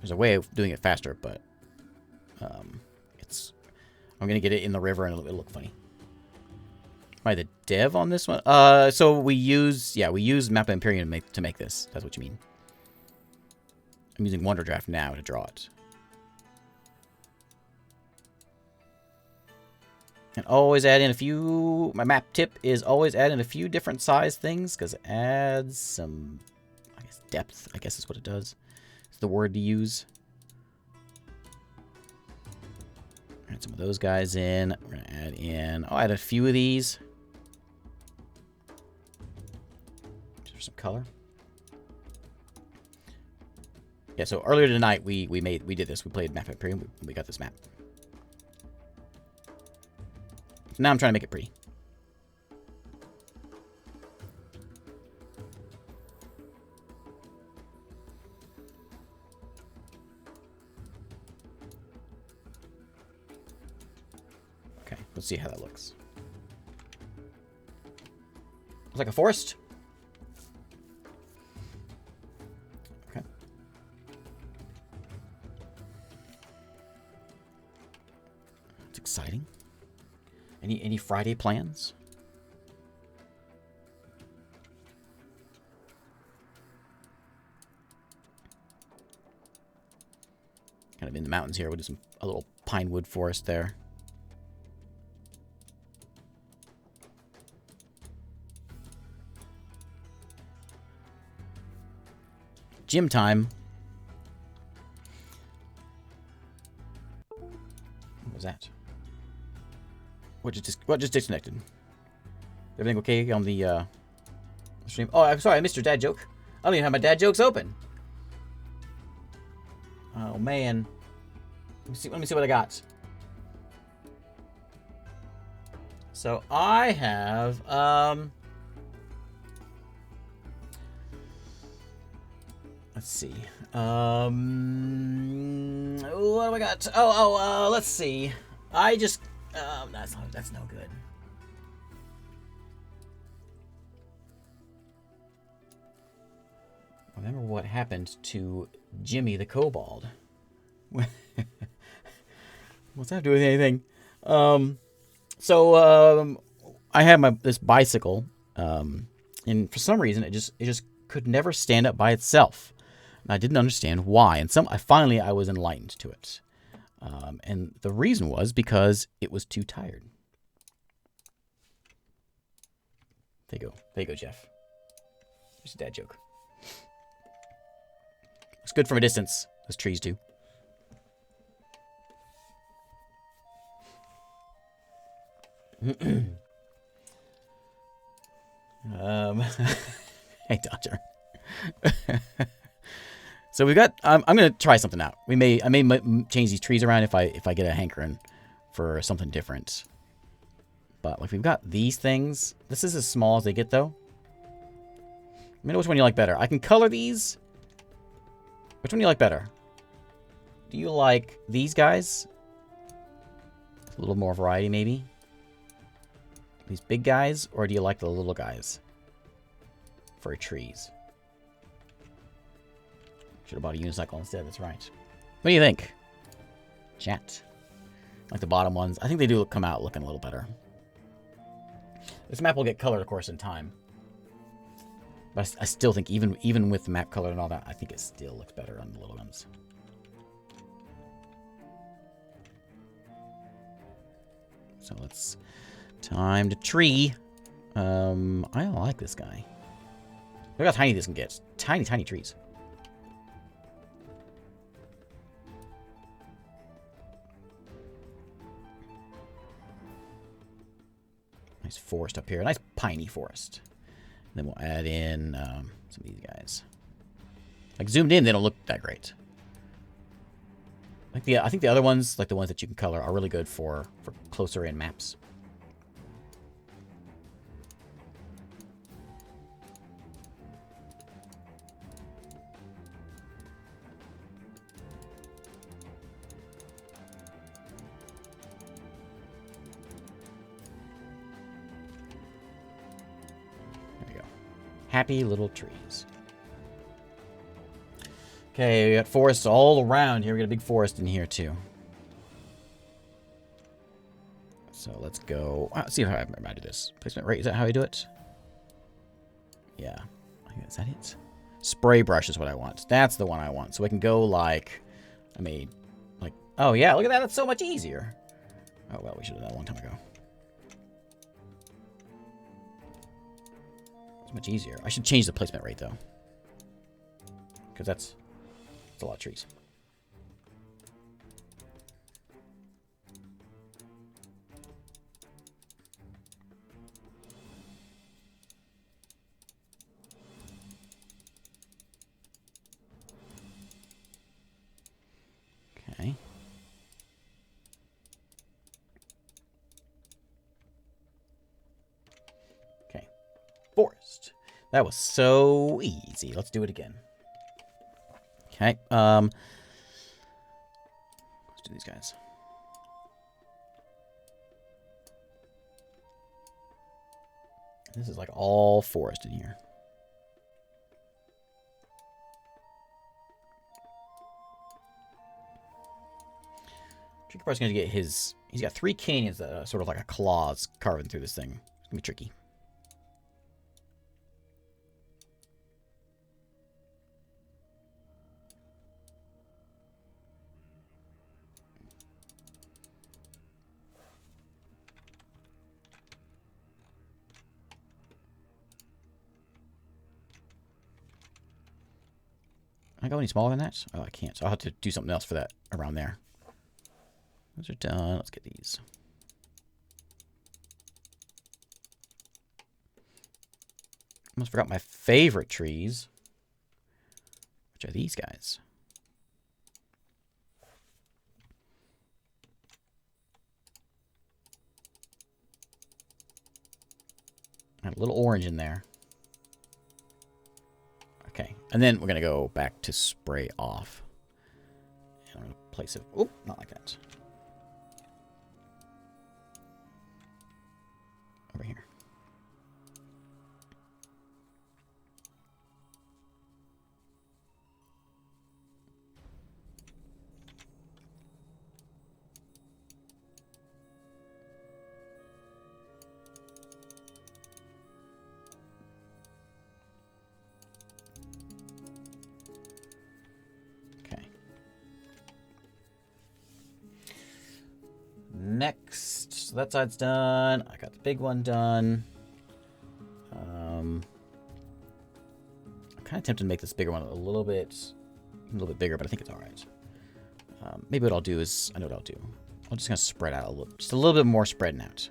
There's a way of doing it faster, but I'm gonna get it in the river and it'll look funny. Am I the dev on this one? So we use Map Imperium to make this. That's what you mean. I'm using Wonderdraft now to draw it. And always add in a few. My map tip is always add in a few different size things because it adds some, I guess, depth. I guess is what it does. It's the word to use. Add some of those guys in. We're gonna add in. I'll add a few of these. Just for some color. Yeah. So earlier tonight we did this. We played Map Imperium. We got this map. Now I'm trying to make it pretty. Okay, let's see how that looks. Looks like a forest. Okay. It's exciting. Any Friday plans? Kind of in the mountains here. We'll do a little pine wood forest there. Gym time. What was that? What just disconnected? Everything okay on the stream? Oh, I'm sorry, I missed your dad joke. I don't even have my dad jokes open. Oh man. Let me see what I got. So I have let's see. What do I got? Let's see. I just that's no good. Remember what happened to Jimmy the Kobold? What's that have to do with anything? I had this bicycle, and for some reason it just could never stand up by itself. And I didn't understand why. And finally I was enlightened to it. And the reason was because it was too tired. There you go, Jeff. There's a dad joke. It's good from a distance. Those trees do. Hey, Dodger. So we got. I'm gonna try something out. I may change these trees around if I get a hankering for something different. But like we've got these things. This is as small as they get, though. Let me know which one you like better. I can color these. Which one do you like better? Do you like these guys? A little more variety, maybe. These big guys, or do you like the little guys for trees? Should have bought a unicycle instead. That's right. What do you think? Chat. Like the bottom ones. I think they do come out looking a little better. This map will get colored, of course, in time. But I still think, even with the map color and all that, I think it still looks better on the little ones. So let's... Time to tree. I like this guy. Look how tiny this can get. Tiny, tiny trees. Nice forest up here. A nice piney forest. And then we'll add in some of these guys. Like, zoomed in, they don't look that great. Like I think the other ones, like the ones that you can color, are really good for closer in maps. Happy little trees. Okay, we got forests all around here. We got a big forest in here, too. So let's go. Let's see how I do this. Placement rate, is that how I do it? Yeah. Is that it? Spray brush is what I want. That's the one I want. So I can go like... oh, yeah, look at that. That's so much easier. Oh, well, we should have done that a long time ago. Much easier. I should change the placement rate, though. Because that's a lot of trees. Okay. Forest. That was so easy. Let's do it again. Okay. Let's do these guys. This is like all forest in here. Tricky part's gonna get his. He's got 3 canyons that are sort of like a claws carving through this thing. It's gonna be tricky. Can I go any smaller than that? Oh, I can't. So I'll have to do something else for that around there. Those are done. Let's get these. Almost forgot my favorite trees, which are these guys. Got a little orange in there. Okay, and then we're going to go back to spray off. And I'm going to place it... Oh, not like that. Over here. Next, so that side's done. I got the big one done. I'm kind of tempted to make this bigger one a little bit bigger, but I think it's all right. Maybe what I'll do is, I know what I'll do. I'm just gonna spread out a little, just a little bit more spreading out.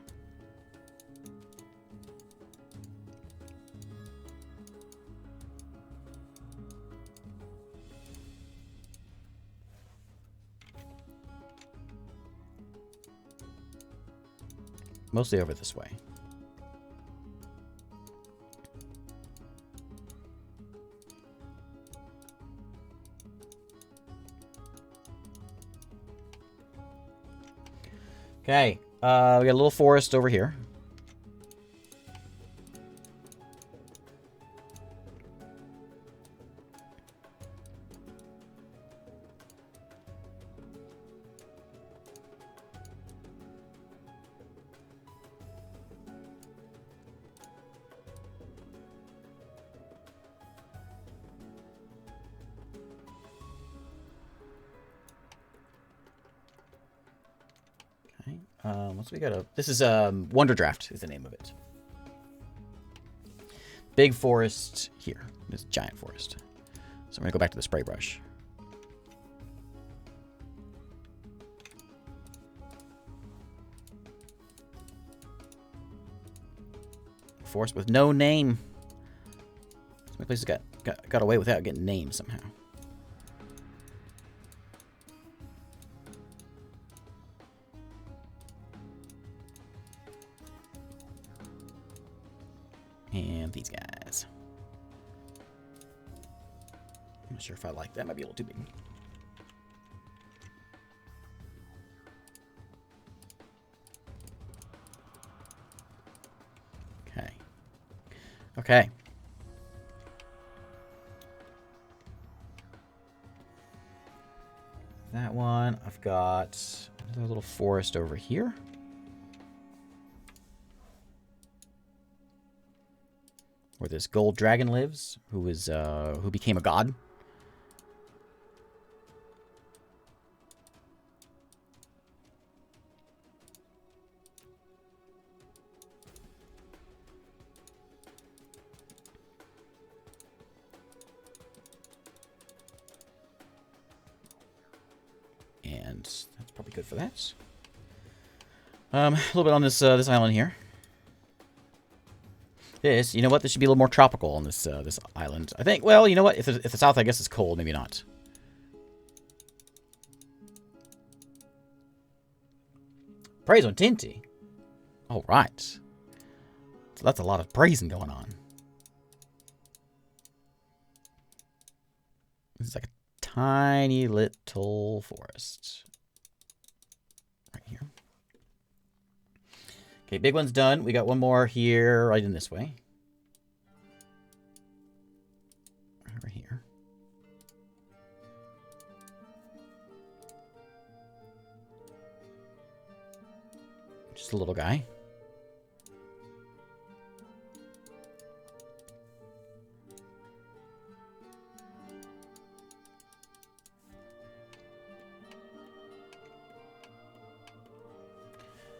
Mostly over this way. Okay, we got a little forest over here. What's we got? This is Wonderdraft is the name of it. Big forest here. This giant forest. So I'm gonna go back to the spray brush. Forest with no name. So many places got away without getting names somehow. And these guys. I'm not sure if I like that. Might be a little too big. Okay. Okay. That one. I've got another little forest over here. Where this gold dragon lives, who became a god. And that's probably good for that. A little bit on this this island here. This, you know what? This should be a little more tropical on this this island. I think. Well, you know what? If the south, I guess, is cold, maybe not. Praise on Tinty. All right. So that's a lot of praising going on. This is like a tiny little forest right here. Okay, big one's done. We got one more here, right in this way. Right over here. Just a little guy.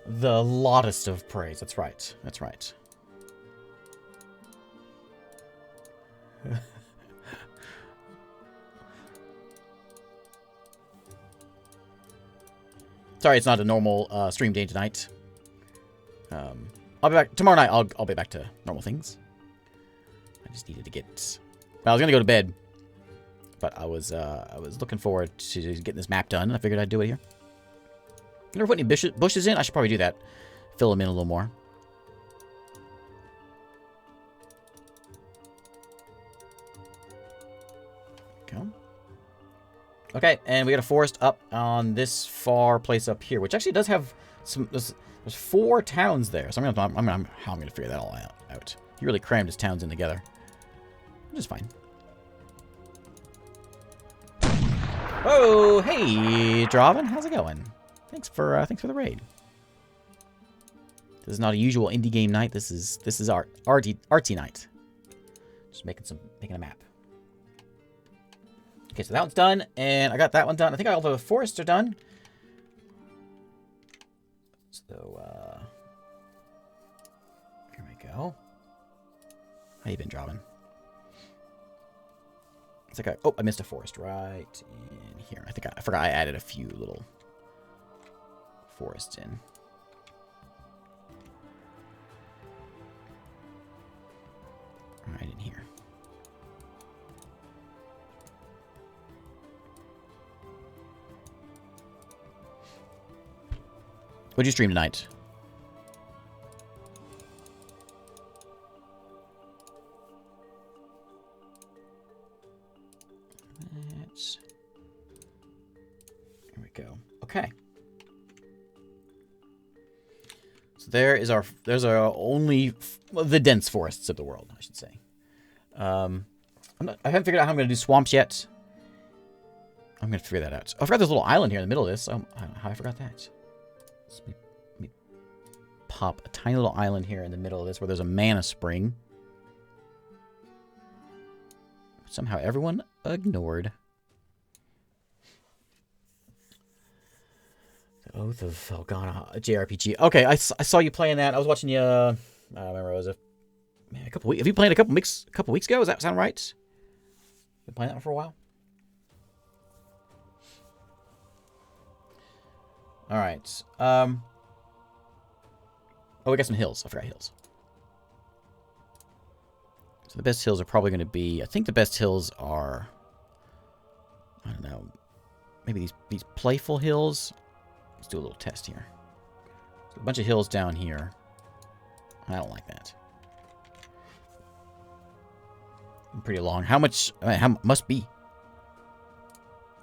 The loudest of praise. That's right. That's right. Sorry, it's not a normal stream day tonight. I'll be back tomorrow night. I'll be back to normal things. I just needed to get. Well, I was gonna go to bed, but I was looking forward to getting this map done. I figured I'd do it here. Never put any bushes in? I should probably do that. Fill them in a little more. Go. Okay, and we got a forest up on this far place up here, which actually does have some. There's 4 towns there, so how I'm gonna figure that all out. He really crammed his towns in together, which is fine. Oh, hey, Draven, how's it going? Thanks for the raid. This is not a usual indie game night. This is artsy night. Just making a map. Okay, so that one's done, and I got that one done. I think all the forests are done. So here we go. How you been, Draven? It's like I missed a forest right in here. I forgot I added a few little forests in. Right in here. What'd you stream tonight? Here we go. Okay. So there's our only the dense forests of the world, I should say. I haven't figured out how I'm going to do swamps yet. I'm going to figure that out. Oh, I forgot there's a little island here in the middle of this. Oh, how I forgot that. Let me pop a tiny little island here in the middle of this where there's a mana spring. Somehow everyone ignored. Oath of Volcano JRPG. Okay, I saw you playing that. I was watching you. I don't remember. It was a couple weeks. Have you played a couple weeks ago? Does that sound right? Been playing that one for a while. All right. Oh, we got some hills. I forgot hills. So the best hills are probably going to be. I think the best hills are. I don't know. Maybe these playful hills. Let's do a little test here. So a bunch of hills down here. I don't like that. Pretty long. How much? I mean, how must be?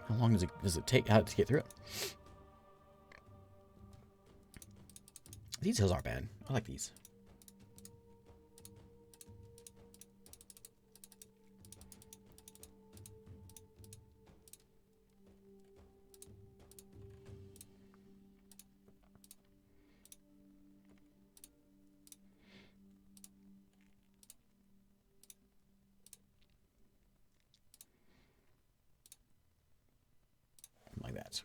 How long does it take to get through it? These hills aren't bad. I like these. Like that.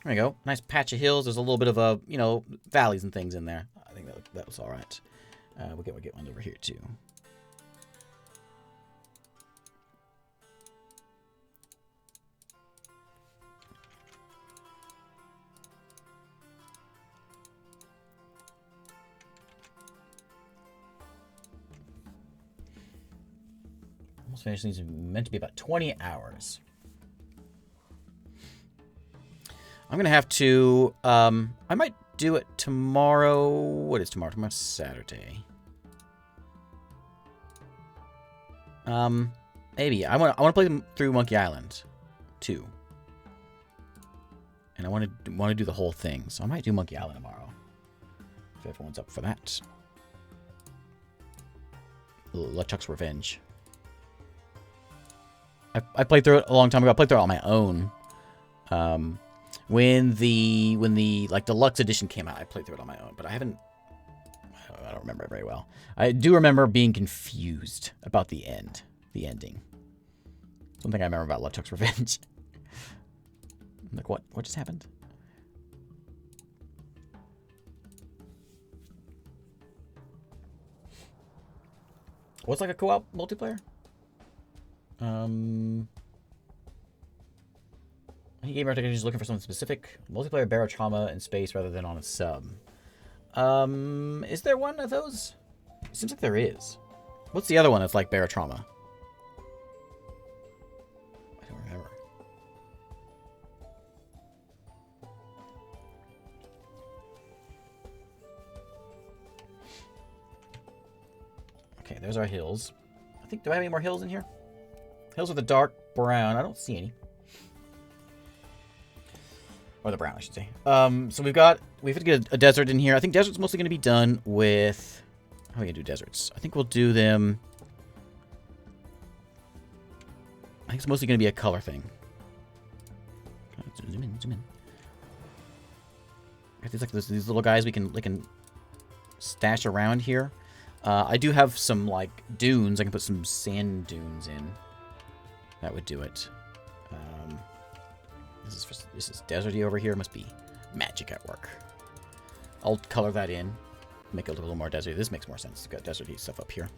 There we go. Nice patch of hills. There's a little bit of a, valleys and things in there. I think that was all right. We'll get one over here too. Almost finished. These are meant to be about 20 hours. I'm going to have to, I might do it tomorrow. What is tomorrow? Tomorrow's Saturday. Maybe. I want to play them through Monkey Island, too. And I want to do the whole thing. So I might do Monkey Island tomorrow. If everyone's up for that. LeChuck's Revenge. I played through it a long time ago. I played through it on my own. When the deluxe edition came out, I played through it on my own, but I don't remember it very well. I do remember being confused about the ending. Something I remember about LeChuck's Revenge. Like, what just happened? What's like a co-op multiplayer? He gave our is looking for something specific. Multiplayer barotrauma in space rather than on a sub. Is there one of those? It seems like there is. What's the other one that's like barotrauma? I don't remember. Okay, there's our hills. Do I have any more hills in here? Hills with a dark brown. I don't see any. Or the brown, I should say. So we've got to get a desert in here. I think desert's mostly going to be done with... How are we going to do deserts? I think we'll do them... I think it's mostly going to be a color thing. Zoom in, zoom in. These little guys we can stash around here. I do have some, dunes. I can put some sand dunes in. That would do it. This is deserty over here. Must be magic at work. I'll color that in. Make it a little more deserty. This makes more sense. Got deserty stuff up here.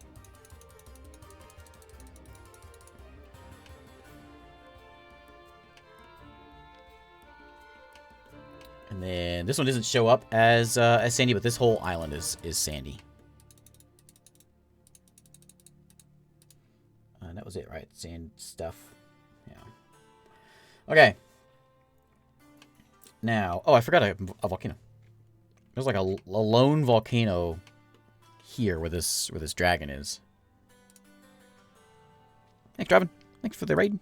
And then this one doesn't show up as sandy, but this whole island is sandy. And that was it, right? Sand stuff. Yeah. Okay. Now, I forgot a volcano. There's like a lone volcano here where this dragon is. Thanks, Draven. Thanks for the raid.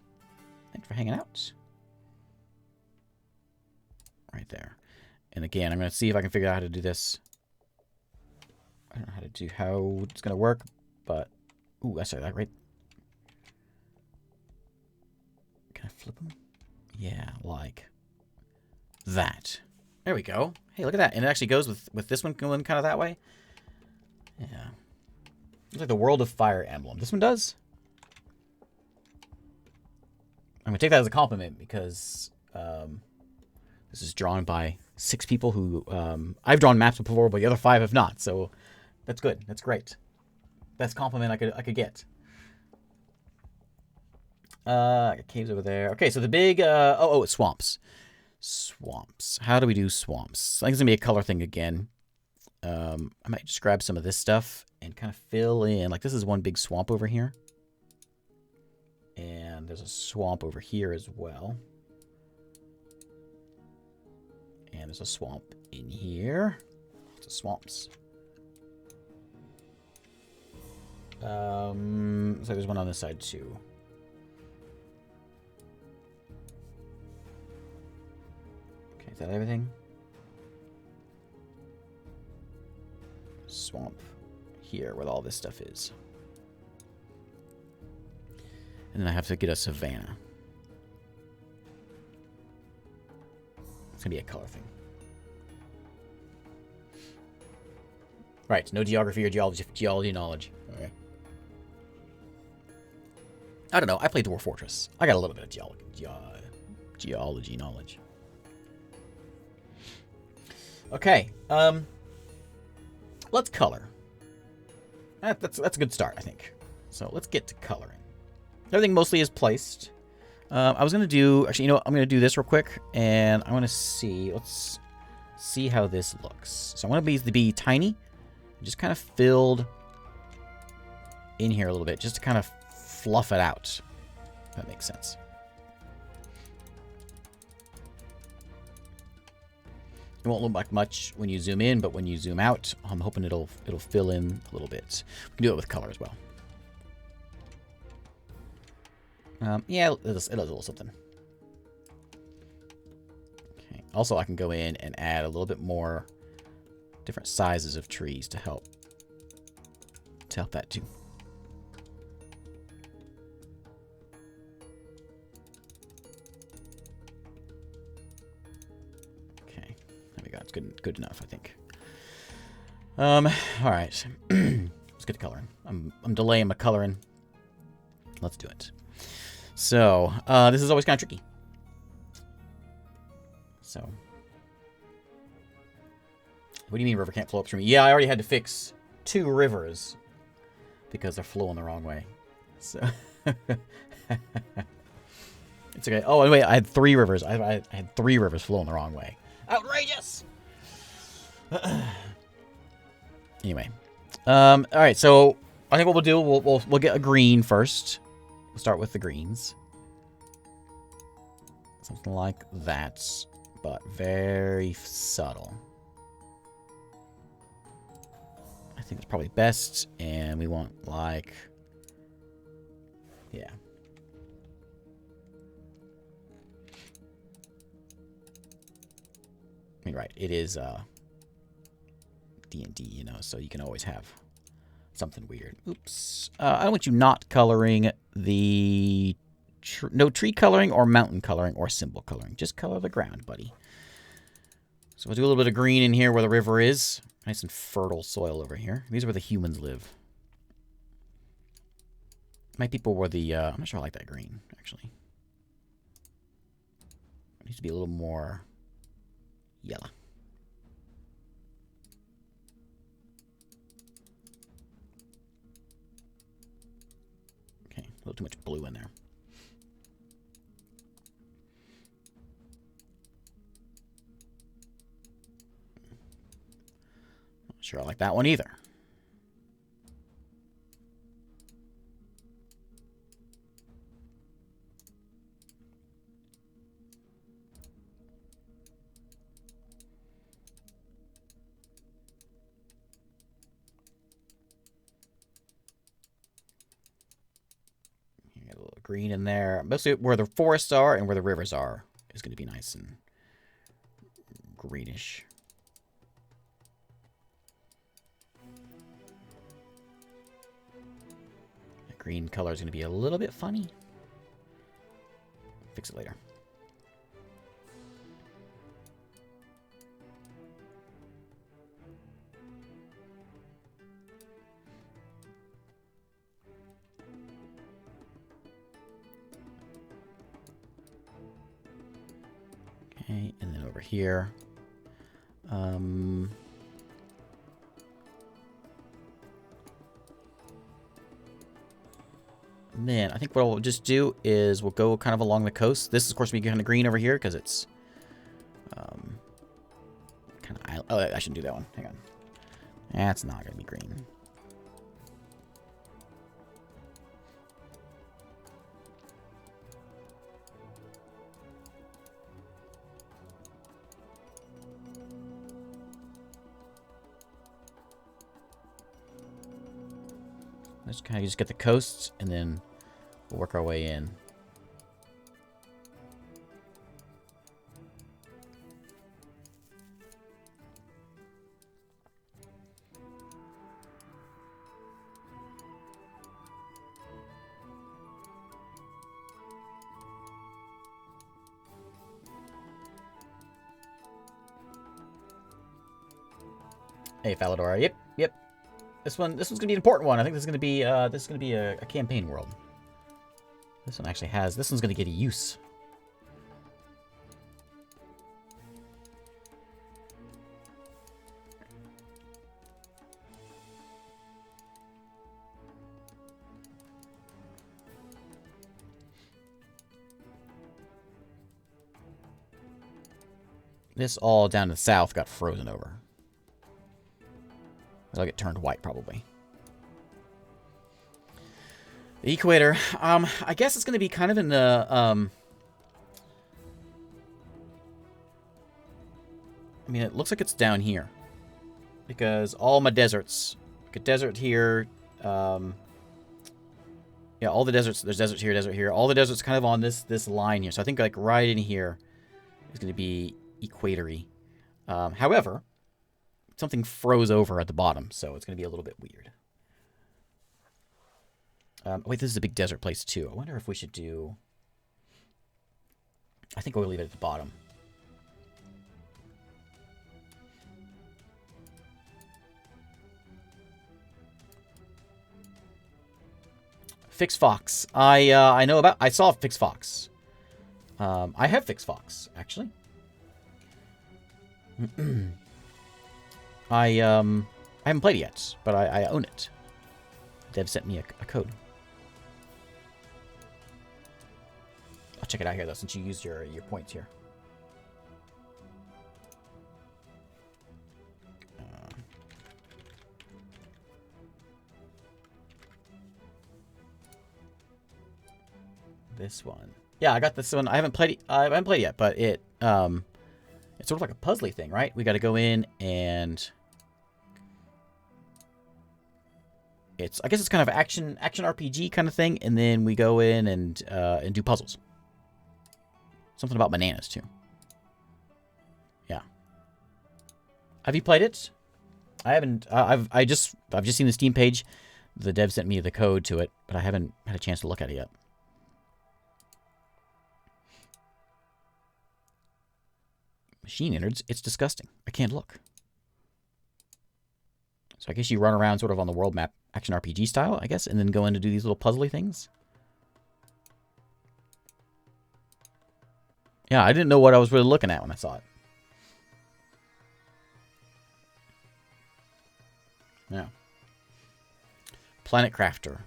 Thanks for hanging out. Right there. And again, I'm going to see if I can figure out how to do this. I don't know how it's going to work, but... Ooh, I saw that right. Can I flip them? Yeah, like... that. There we go. Hey, look at that. And it actually goes with this one going kind of that way. Yeah. Looks like the World of Fire emblem. This one does? I'm going to take that as a compliment because this is drawn by 6 people who I've drawn maps before, but the other 5 have not. So that's good. That's great. Best compliment I could get. Caves over there. Okay, so the big it's swamps. Swamps. How do we do swamps? I think it's gonna be a color thing again. I might just grab some of this stuff and kind of fill in. Like this is one big swamp over here. And there's a swamp over here as well. And there's a swamp in here. Lots of swamps. So there's one on this side too. Okay, is that everything? Swamp here where all this stuff is. And then I have to get a savanna. It's gonna be a color thing. Right, no geography or geology knowledge. Okay. I don't know. I played Dwarf Fortress. I got a little bit of geology knowledge. Okay. Let's color. That's a good start, I think. So let's get to coloring. Everything mostly is placed. I was going to do... Actually, you know what? I'm going to do this real quick. And I want to see... Let's see how this looks. So I want these to be tiny. Just kind of filled in here a little bit. Just to kind of fluff it out. If that makes sense. It won't look like much when you zoom in, but when you zoom out, I'm hoping it'll fill in a little bit. We can do it with color as well. Yeah, it does a little something. Okay. Also, I can go in and add a little bit more different sizes of trees to help that too. Okay, there we go. It's good enough, I think. All right. Let's get to coloring. I'm delaying my coloring. Let's do it. So, this is always kind of tricky. So, what do you mean river can't flow upstream? Yeah, I already had to fix 2 rivers because they're flowing the wrong way. So, it's okay. Oh, wait, I had 3 rivers. I had 3 rivers flowing the wrong way. Outrageous! Anyway. All right, so I think what we'll do, we'll get a green first. We'll start with the greens. Something like that, but very subtle. I think it's probably best, and we want like, yeah. I mean, right, it is D&D, you know, so you can always have something weird. Oops. I don't want you not coloring the... no tree coloring or mountain coloring or symbol coloring. Just color the ground, buddy. So we'll do a little bit of green in here where the river is. Nice and fertile soil over here. These are where the humans live. My people were the... I'm not sure I like that green, actually. It needs to be a little more yellow. Okay, a little too much blue in there. Not sure I like that one either. Green in there. Mostly where the forests are and where the rivers are is going to be nice and greenish. The green color is going to be a little bit funny. Fix it later. Okay, and then over here. And then I think what we'll just do is we'll go kind of along the coast. This is, of course, going to be kind of green over here because it's kind of... Oh, I shouldn't do that one. Hang on. That's not going to be green. Let's kind of just get the coasts, and then we'll work our way in. Hey, Faladora. Yep, yep. This one's gonna be an important one. I think this is gonna be a campaign world. This one actually has. This one's gonna get a use. This all down to the south got frozen over. It'll get turned white, probably. The equator. I guess it's going to be kind of in the... I mean, it looks like it's down here. Because all my deserts... Like a desert here. Yeah, all the deserts... There's desert here, desert here. All the deserts kind of on this line here. So I think, like, right in here is going to be equatory. However... Something froze over at the bottom, so it's going to be a little bit weird. Wait, this is a big desert place, too. I wonder if we should do... I think we'll leave it at the bottom. Fix Fox. I know about... I saw Fix Fox. I have Fix Fox, actually. I haven't played it yet, but I own it. Dev sent me a code. I'll check it out here, though, since you used your points here. This one. Yeah, I got this one. I haven't played it yet, but it's sort of like a puzzly thing, right? We got to go in and... I guess it's kind of action RPG kind of thing, and then we go in and do puzzles. Something about bananas too. Yeah. Have you played it? I haven't. I've just seen the Steam page. The dev sent me the code to it, but I haven't had a chance to look at it yet. Machine innards. It's disgusting. I can't look. So I guess you run around sort of on the world map, action RPG style, I guess, and then go in to do these little puzzly things. Yeah, I didn't know what I was really looking at when I saw it. Yeah. Planet Crafter.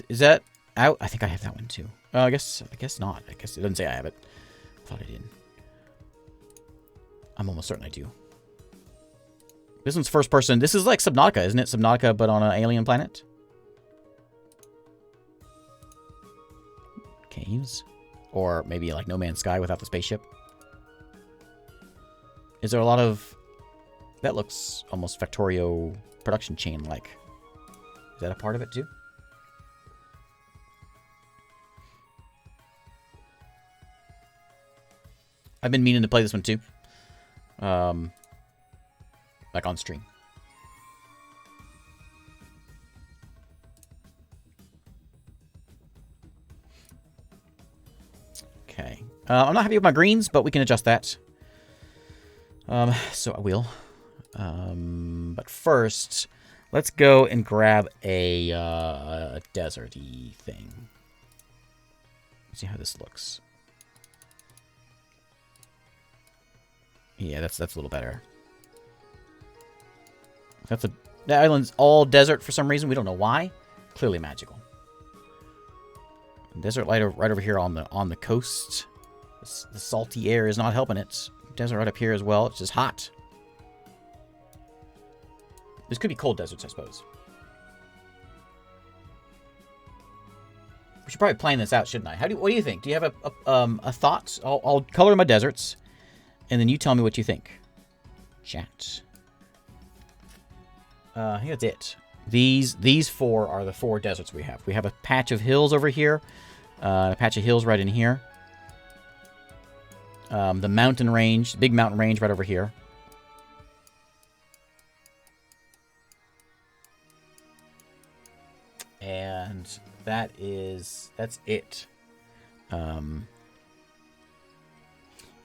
Is that out? I think I have that one too. I guess not. I guess it doesn't say I have it. I thought I did. I'm almost certain I do. This one's first person. This is like Subnautica, isn't it? Subnautica, but on an alien planet. Caves. Or maybe like No Man's Sky without the spaceship. Is there a lot of... That looks almost Factorio production chain-like. Is that a part of it too? I've been meaning to play this one too. Like on stream. Okay. I'm not happy with my greens, but we can adjust that. So I will. But first, let's go and grab a deserty thing. Let's see how this looks. Yeah, that's a little better. The island's all desert for some reason. We don't know why. Clearly magical. Desert light right over here on the coast. The salty air is not helping it. Desert right up here as well. It's just hot. This could be cold deserts, I suppose. We should probably plan this out, shouldn't I? What do you think? Do you have a thought? I'll color my deserts, and then you tell me what you think. Chat. I think that's it. These four are the 4 deserts we have. We have a patch of hills over here, a patch of hills right in here. The mountain range, big mountain range right over here. And that's it. Down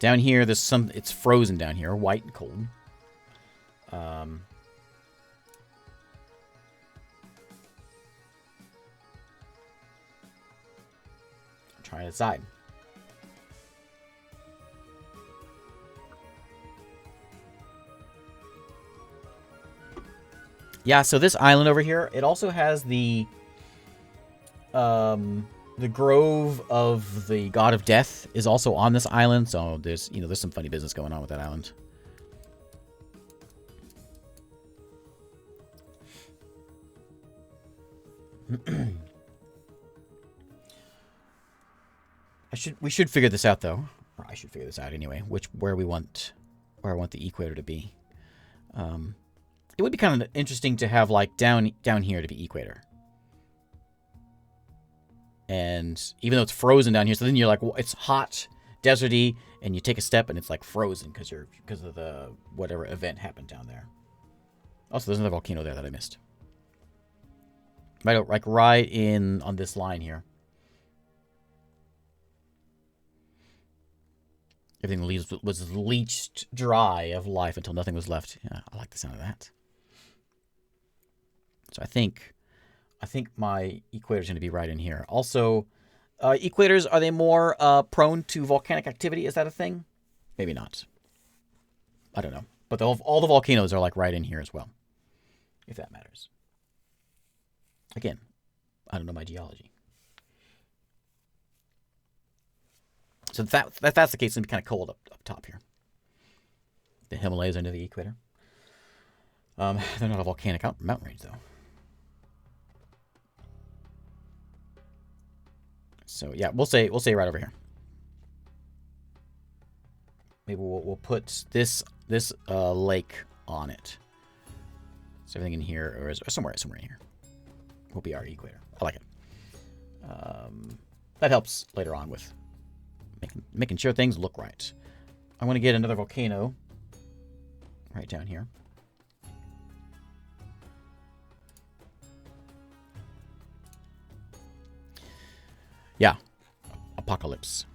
here, it's frozen down here, white and cold. Trying to decide. Yeah, so this island over here, it also has the grove of the god of death is also on this island, so there's some funny business going on with that island. We should figure this out though. Or I should figure this out anyway. Where I want the equator to be. It would be kind of interesting to have like down here to be equator. And even though it's frozen down here, so then you're like, well, it's hot, deserty, and you take a step and it's like frozen because of the whatever event happened down there. Also, there's another volcano there that I missed. Right in on this line here. Everything was leached dry of life until nothing was left. Yeah, I like the sound of that. So I think my equator's going to be right in here. Also, equators, are they more prone to volcanic activity? Is that a thing? Maybe not. I don't know. But all the volcanoes are like right in here as well, if that matters. Again, I don't know my geology. So if that's the case, it's going to be kind of cold up top here. The Himalayas under the equator. They're not a volcanic mountain range, though. So yeah, we'll say right over here. Maybe we'll put this lake on it. So everything in here, or somewhere in here, will be our equator. I like it. That helps later on with making sure things look right. I want to get another volcano right down here. Yeah, apocalypse.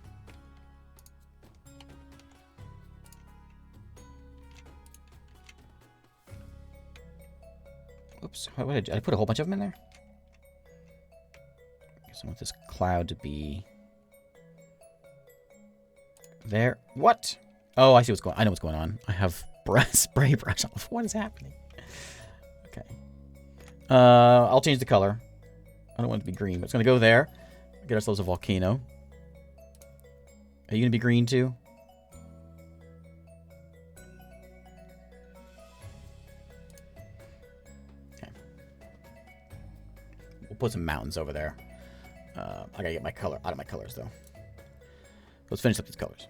Oops, what did I put a whole bunch of them in there? So I want this cloud to be there. What? Oh, I see what's going on. I know what's going on. I have spray brush off. What is happening? Okay. I'll change the color. I don't want it to be green, but it's going to go there. Get ourselves a volcano. Are you going to be green too? Okay. We'll put some mountains over there. I gotta get my color out of my colors though. Let's finish up these colors.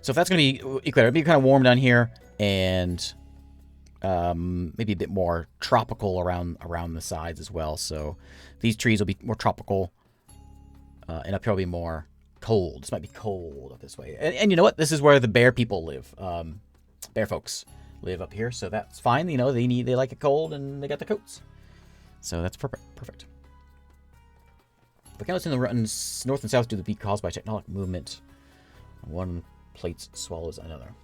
So if that's gonna be equator, it'll be kind of warm down here, and maybe a bit more tropical around the sides as well. So these trees will be more tropical, and up here will be more cold. This might be cold up this way. And you know what? This is where the bear people live. Bear folks live up here, so that's fine. You know, they like it cold, and they got the coats. So that's perfect. Volcanoes in the north and south do be caused by tectonic movement. One plate swallows another.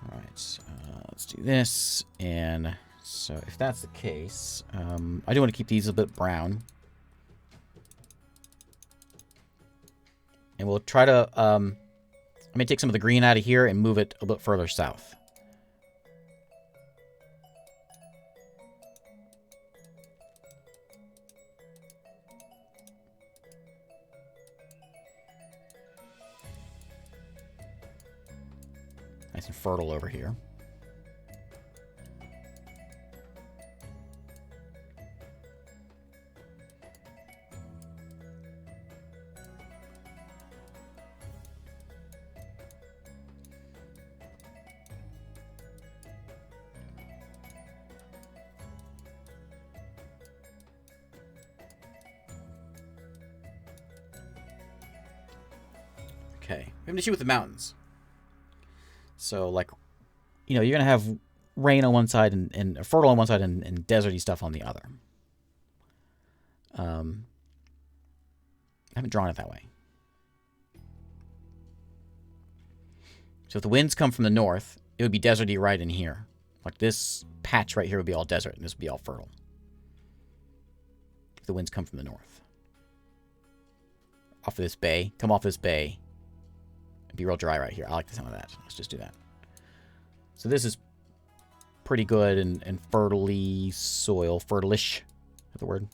All right, let's do this. And so if that's the case, I do want to keep these a bit brown. And we'll try to, I'm going to take some of the green out of here and move it a bit further south. Nice and fertile over here. Okay, we have an issue with the mountains. So, like, you know, you're going to have rain on one side and fertile on one side and deserty stuff on the other. I haven't drawn it that way. So if the winds come from the north, it would be deserty right in here. Like this patch right here would be all desert, and this would be all fertile. If the winds come from the north. Off of this bay. Come off this bay. It'd be real dry right here. I like the sound of that. Let's just do that. So this is pretty good and fertile soil. Fertilish. Is that the word?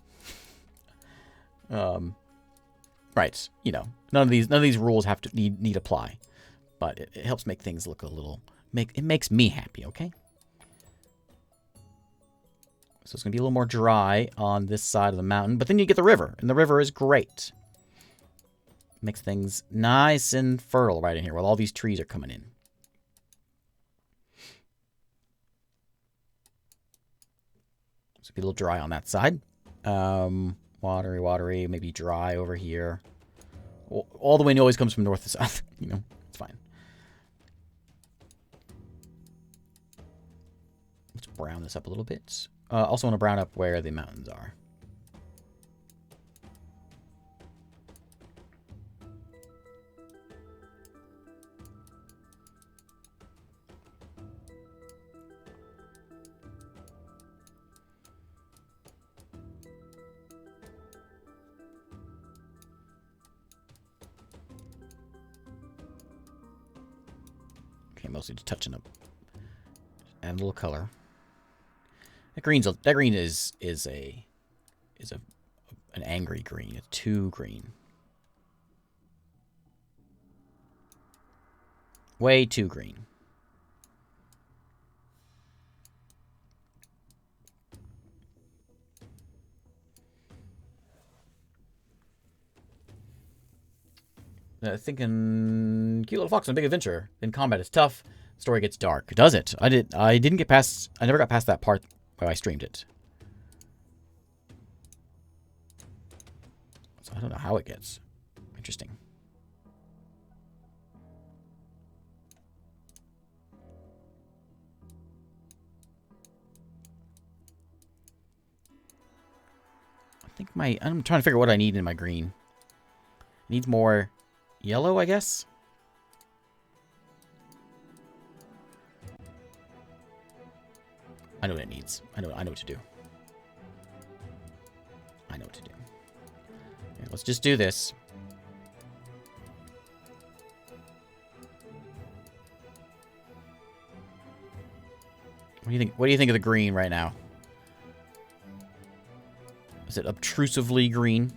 Right. You know, none of these rules have to need apply. But it helps make things look a little... It makes me happy, okay? So it's going to be a little more dry on this side of the mountain. But then you get the river. And the river is great. Makes things nice and fertile right in here while all these trees are coming in. So it'll be a little dry on that side. Watery, maybe dry over here. All the wind always comes from north to south. You know, it's fine. Let's brown this up a little bit. Also want to brown up where the mountains are. Okay, mostly just touching up. Add a little color. That green is an angry green. It's too green. Way too green. Thinking cute little fox on a big adventure. Then combat is tough. Story gets dark. Does it? I never got past that part where I streamed it. So I don't know how it gets. Interesting. I'm trying to figure out what I need in my green. It needs more yellow, I guess. I know what it needs. I know what to do. I know what to do. Okay, let's just do this. What do you think? What do you think of the green right now? Is it obtrusively green?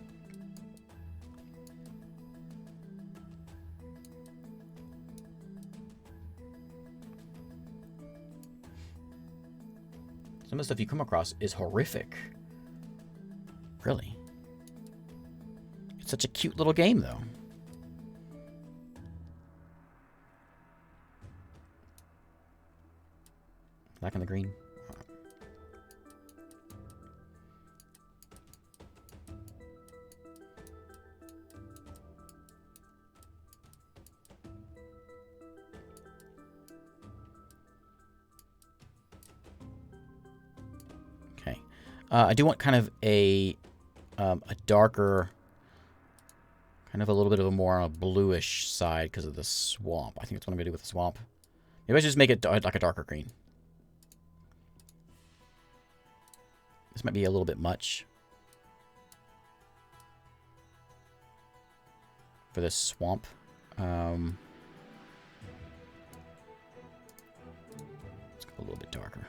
Some of the stuff you come across is horrific. Really. It's such a cute little game, though. Black on the green. Okay. I do want kind of a darker, kind of a little bit of a more on a bluish side because of the swamp. I think that's what I'm going to do with the swamp. Maybe I should just make it like a darker green. This might be a little bit much. for this swamp. Let's go a little bit darker.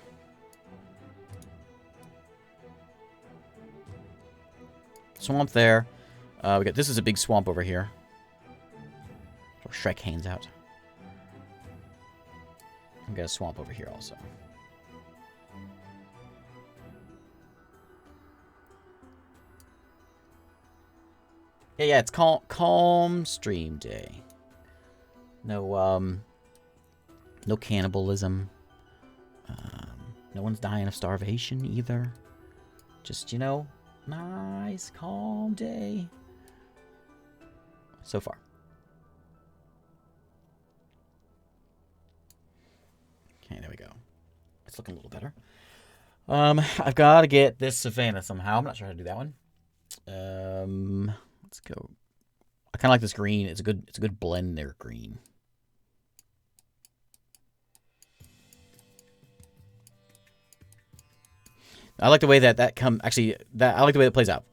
Swamp there. We got, this is a big swamp over here. Where Shrek hangs out. We got a swamp over here also. Yeah, it's calm stream day. No, no cannibalism. No one's dying of starvation either. Just, you know, nice, calm day. So far. Okay, there we go. It's looking a little better. I've got to get this savanna somehow. I'm not sure how to do that one. Let's go. I kind of like this green. It's a good blend there, green. I like the way that I like the way it plays out.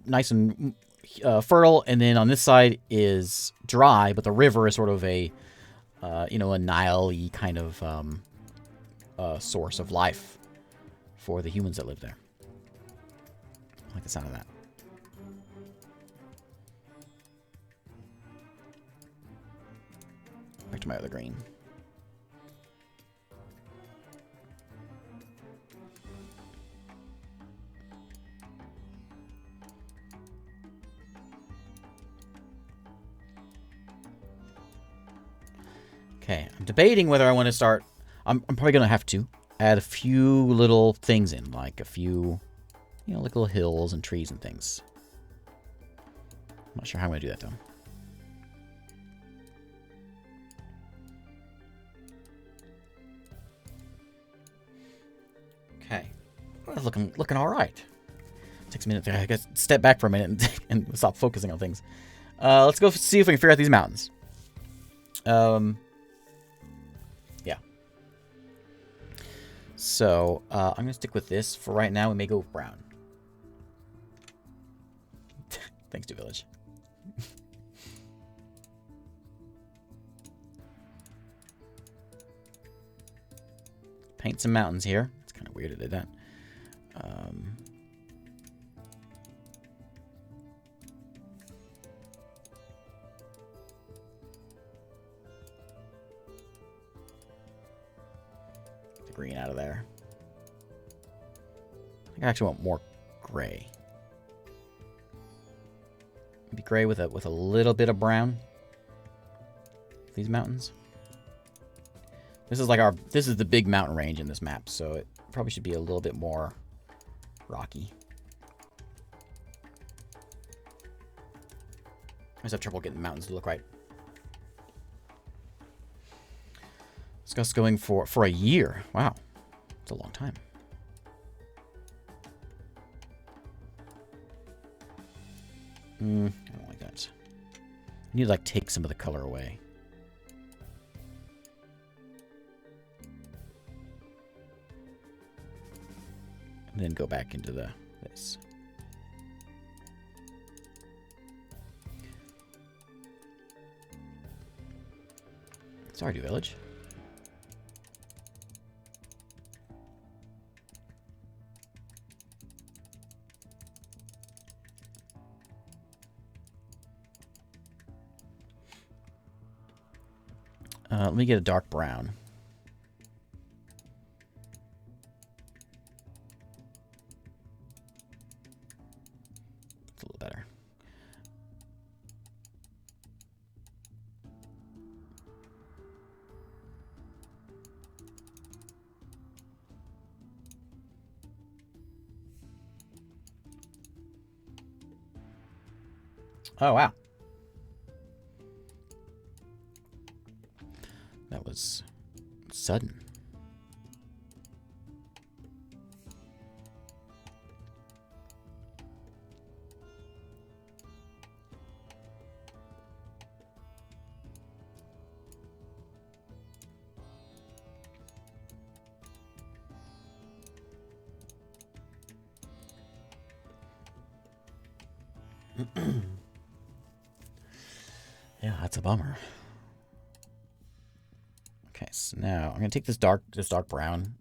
Nice and fertile, and then on this side is dry, but the river is sort of a, you know, a Nile-y kind of source of life for the humans that live there. I like the sound of that. Back to my other green. Okay, I'm debating whether I want to start. I'm probably going to have to add a few little things in, like a few, you know, like little hills and trees and things. I'm not sure how I'm going to do that, though. Okay. Well, looking all right. Takes a minute to, I guess, step back for a minute and stop focusing on things. Let's go see if we can figure out these mountains. Yeah. So, I'm going to stick with this for right now. We may go with brown. Thanks to Village. Paint some mountains here. It's kind of weird to do that. Get the green out of there. I think I actually want more gray. Maybe gray with a little bit of brown. These mountains. This is the big mountain range in this map, so it probably should be a little bit more rocky. I just have trouble getting the mountains to look right. This guy's going for a year. Wow. It's a long time. I don't like that. I need to like take some of the color away. And then go back into this. Sorry, New Village. Let me get a dark brown. It's a little better. Oh, wow. That was sudden. Yeah, that's a bummer. Okay, so now I'm gonna take this dark brown,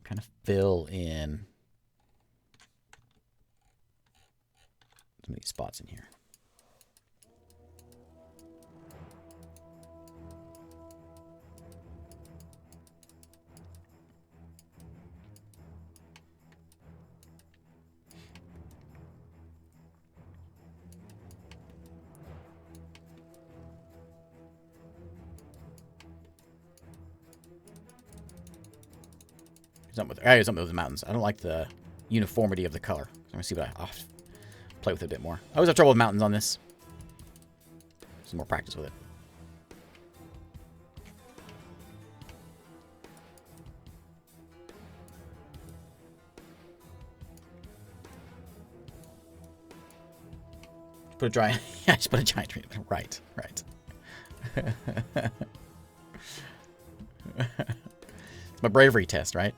kind of fill in some of these spots in here. Something with the mountains. I don't like the uniformity of the color. Let me see what I'll play with it a bit more. I always have trouble with mountains on this. Some more practice with it. Put a giant. Yeah, just put a giant tree. Right. It's my bravery test, right?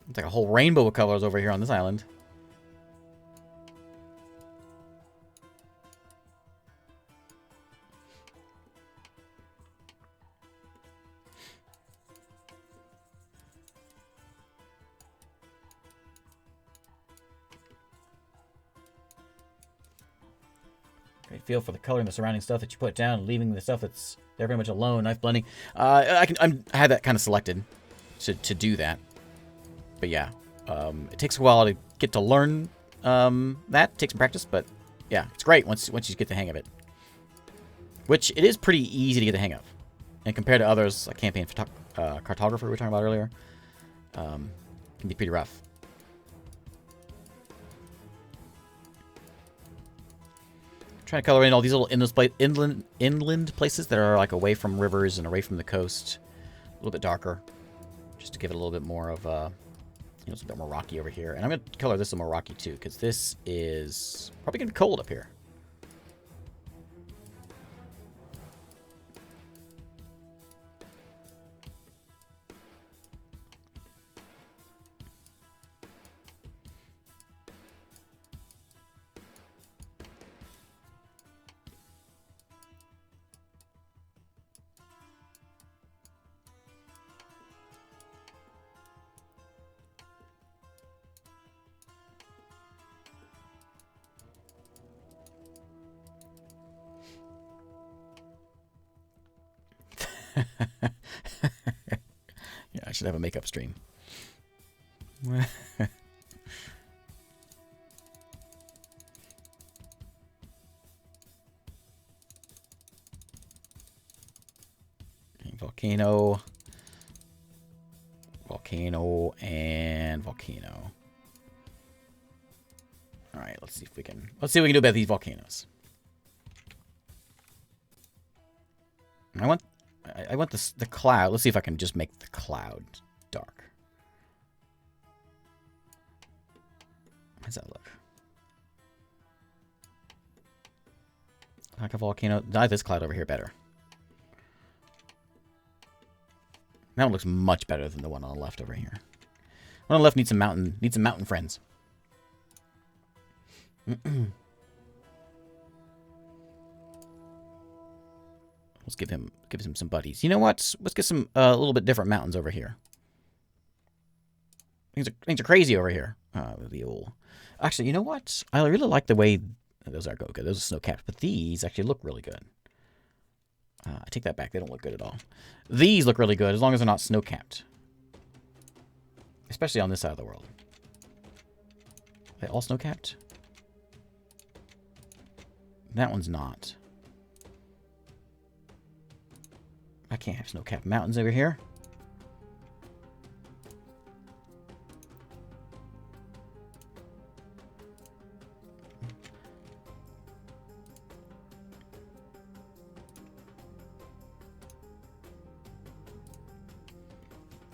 It's like a whole rainbow of colors over here on this island. Great feel for the color and the surrounding stuff that you put down, leaving the stuff that's there very much alone. Knife blending. I had that kind of selected to do that. But yeah, it takes a while to get to learn that. Take some practice, but yeah, it's great once you get the hang of it. Which it is pretty easy to get the hang of, and compared to others like campaign cartographer we were talking about earlier, can be pretty rough. Trying to color in all these little inland places that are like away from rivers and away from the coast, a little bit darker, just to give it a little bit more of it's a bit more rocky over here. And I'm going to color this a more rocky too, because this is probably going to be cold up here. Yeah, I should have a makeup stream. Okay, volcano, and volcano. All right, let's see what we can do about these volcanoes. I want the cloud. Let's see if I can just make the cloud dark. How does that look? Like a volcano. I like this cloud over here better. That one looks much better than the one on the left over here. One on the left needs some mountain friends. Let's give him some buddies. You know what? Let's get some a little bit different mountains over here. Things are crazy over here. The old. Actually, you know what? I really like the way those are good. Those are snow capped, but these actually look really good. I take that back. They don't look good at all. These look really good as long as they're not snow capped, especially on this side of the world. Are they all snow capped? That one's not. I can't have snow-capped mountains over here.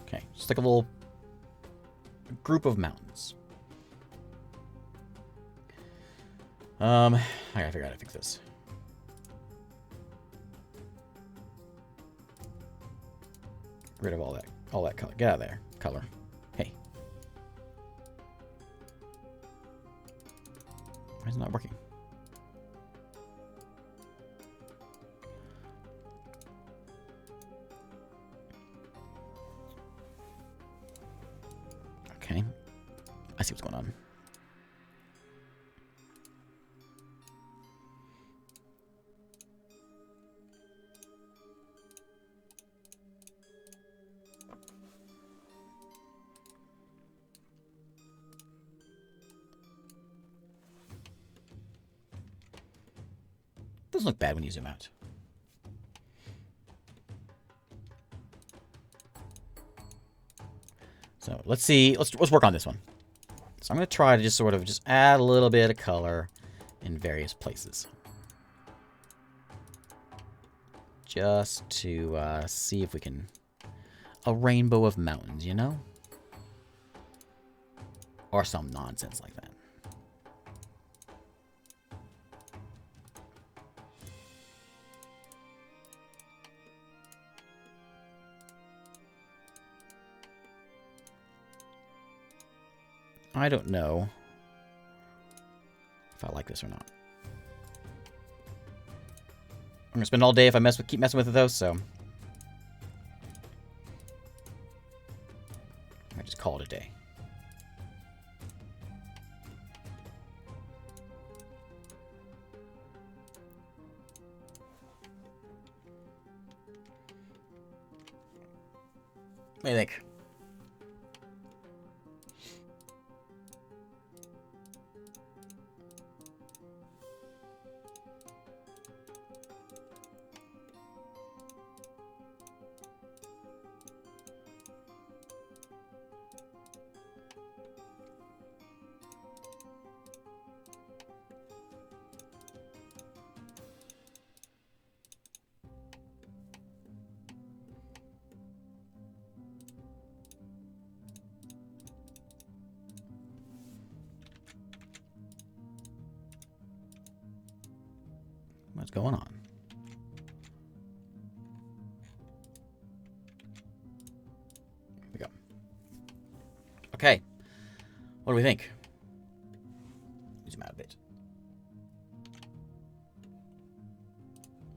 Okay, just like a little group of mountains. I gotta figure out how to fix this. rid of all that color. Get out of there, color. Hey. Why is it not working? Okay. I see what's going on. Doesn't look bad when you zoom out. So let's see. Let's work on this one. So I'm going to try to just sort of just add a little bit of color in various places. Just to see if we can... A rainbow of mountains, you know? Or some nonsense like that. I don't know if I like this or not. I'm gonna spend all day if I keep messing with it though, so I just call it a day. What do you think? What's going on? Here we go. Okay. What do we think? Zoom out a bit.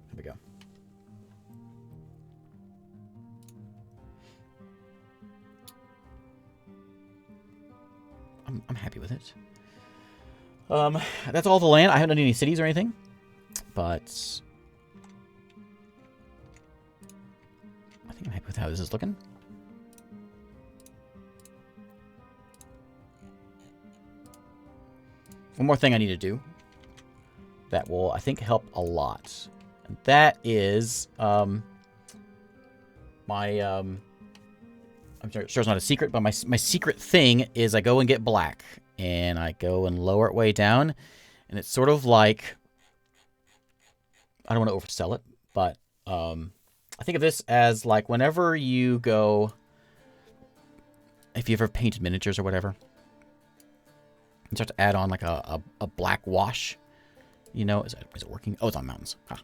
Here we go. I'm happy with it. That's all the land. I haven't done any cities or anything. But I think I'm happy with how this is looking. One more thing I need to do that will, I think, help a lot. And that is I'm sure it's not a secret, but my secret thing is I go and get black. And I go and lower it way down. And it's sort of like... I don't want to oversell it, but I think of this as like whenever you go, if you ever painted miniatures or whatever, you start to add on like a black wash, you know, is it working? Oh, it's on mountains. Huh.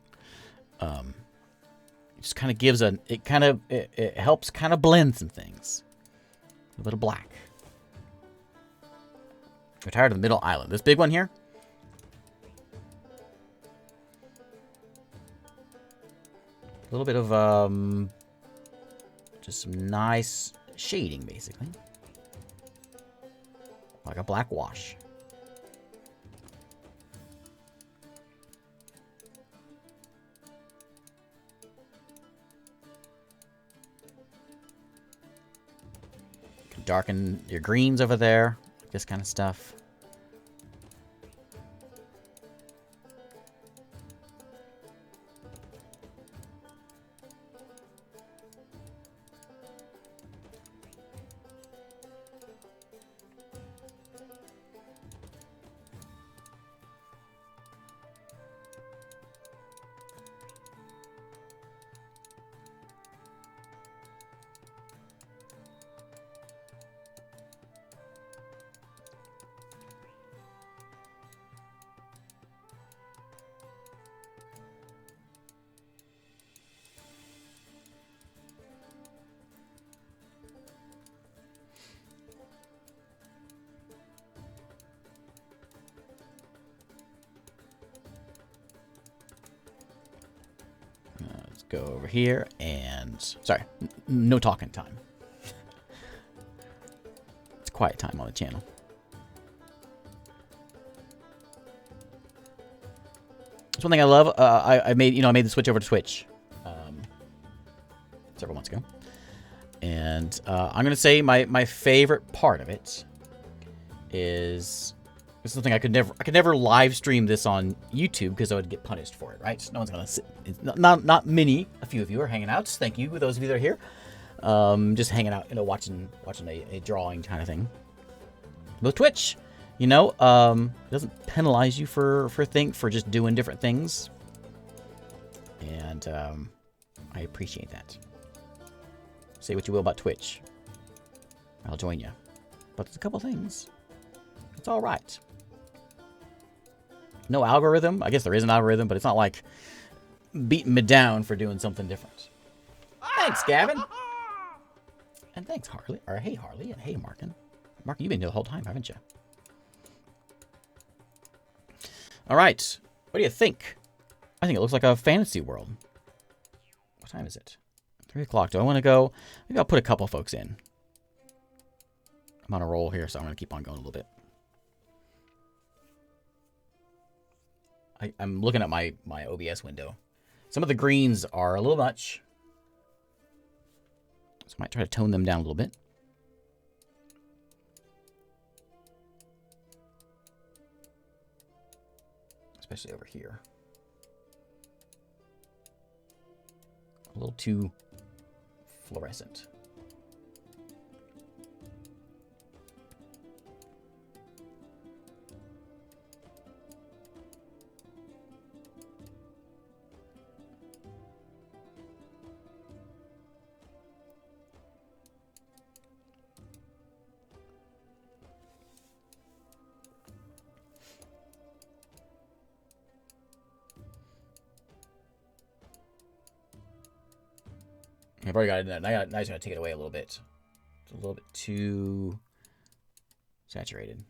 It just kind of gives it helps kind of blend some things. A little bit of black. We're tired of the middle island. This big one here. A little bit of, just some nice shading, basically. Like a black wash. Can darken your greens over there, like this kind of stuff. go over here and... Sorry, no talking time. It's quiet time on the channel. That's one thing I love. I made the switch over to Twitch several months ago. And I'm going to say my favorite part of it is... It's something I could never live stream this on YouTube because I would get punished for it, right? No one's gonna sit. Not many. A few of you are hanging out. Thank you, those of you that are here. Just hanging out, watching a drawing kind of thing. With Twitch, it doesn't penalize you for just doing different things, and I appreciate that. Say what you will about Twitch, I'll join you. But there's a couple things. It's all right. No algorithm. I guess there is an algorithm, but it's not like beating me down for doing something different. Thanks, Gavin. And thanks, Harley. Or hey, Harley. And hey, Markin. Markin, you've been here the whole time, haven't you? All right. What do you think? I think it looks like a fantasy world. What time is it? 3 o'clock. Do I want to go? Maybe I'll put a couple folks in. I'm on a roll here, so I'm going to keep on going a little bit. I'm looking at my OBS window. Some of the greens are a little much. So I might try to tone them down a little bit. Especially over here. A little too fluorescent. I've already got it. Now I just gotta take it away a little bit. It's a little bit too saturated.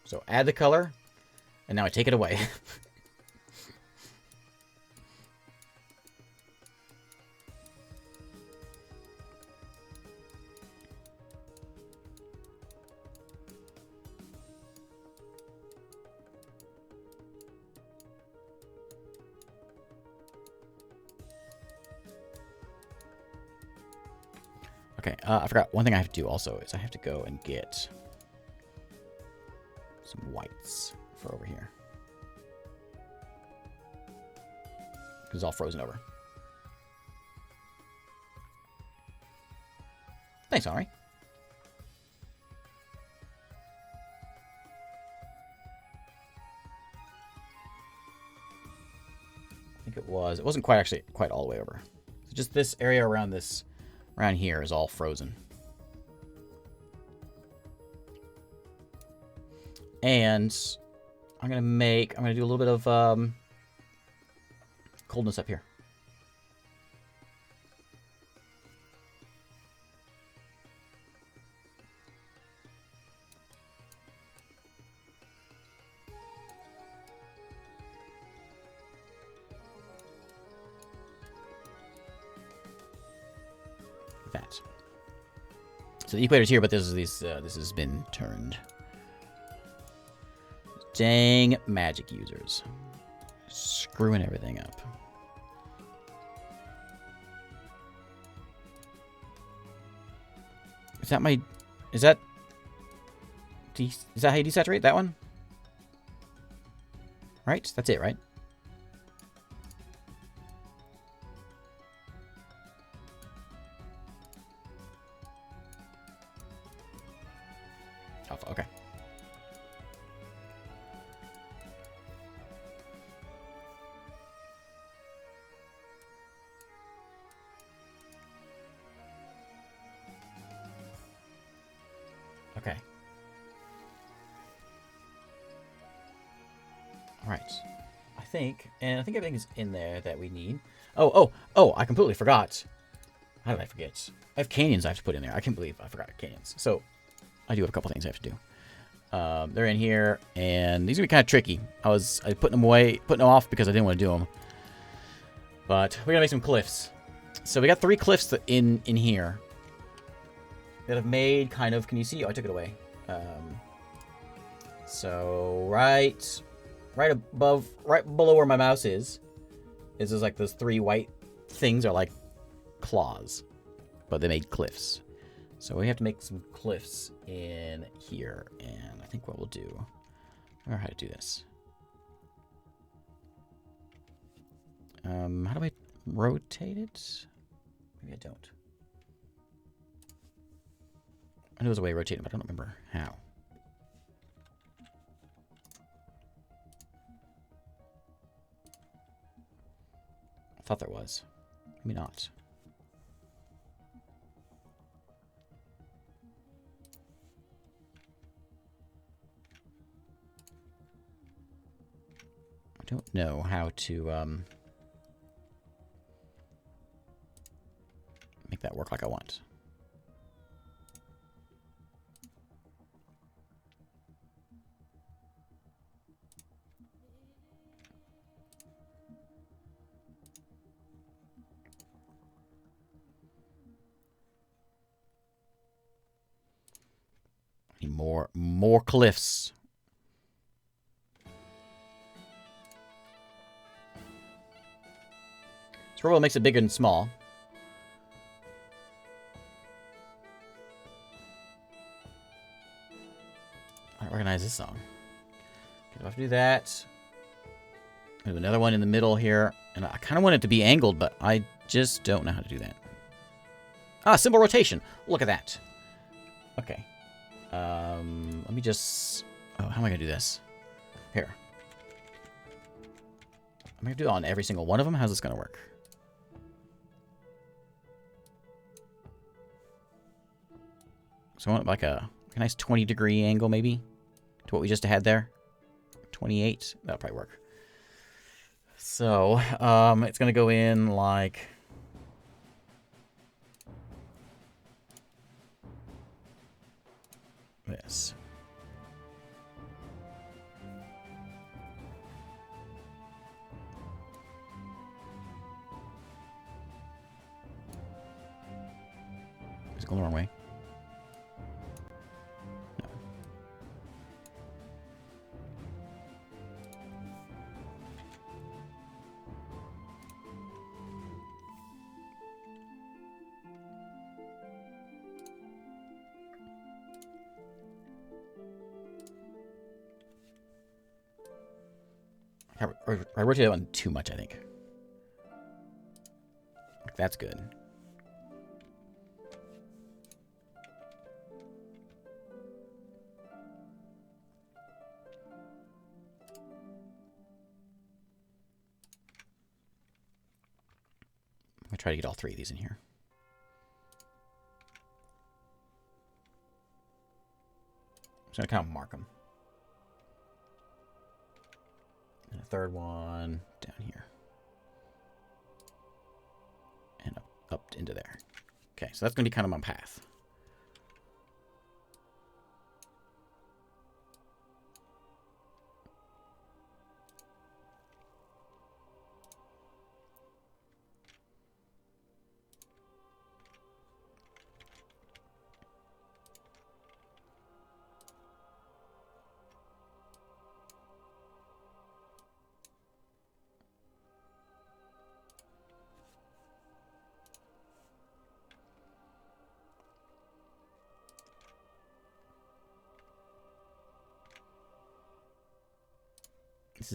So add the color, and now I take it away. Okay, I forgot. One thing I have to do also is I have to go and get some whites for over here. Because it's all frozen over. Thanks, Ari. I think it was. It wasn't quite all the way over. So just this area around here is all frozen. And I'm gonna do a little bit of coldness up here. That. So the equator's here, but this has been turned. Dang magic users. Screwing everything up. Is that how you desaturate that one? Right? That's it, right? Alpha, okay. Okay. All right. I think. And I think everything's in there that we need. Oh, I completely forgot. How did I forget? I have canyons I have to put in there. I can't believe I forgot canyons. So, I do have a couple things I have to do. They're in here, and these are going to be kind of tricky. I put them away, putting them off because I didn't want to do them. But we're going to make some cliffs. So we got 3 cliffs in here that have made kind of, can you see? Oh, I took it away. So right above, right below where my mouse is just like those 3 white things are like claws, but they made cliffs. So we have to make some cliffs in here, and I think what we'll do, I don't know how to do this. How do I rotate it? Maybe I don't. I know there's a way to rotate it, but I don't remember how. I thought there was. Maybe not. I don't know how to make that work like I want. I need more cliffs. Scroll makes it big and small. I don't recognize this song. Okay, do I have to do that? There's another one in the middle here. And I kind of want it to be angled, but I just don't know how to do that. Ah, symbol rotation. Look at that. Okay. Let me just... Oh, how am I going to do this? Here. I'm going to do it on every single one of them. How's this going to work? So I want like a nice 20-degree angle, maybe, to what we just had there. 28. That'll probably work. So, it's going to go in like... this. Is it going the wrong way? No. I rotated that one too much, I think. That's good. I'm going to try to get all 3 of these in here. I'm just going to kind of mark them. And a third one down here. And up into there. Okay, so that's going to be kind of my path.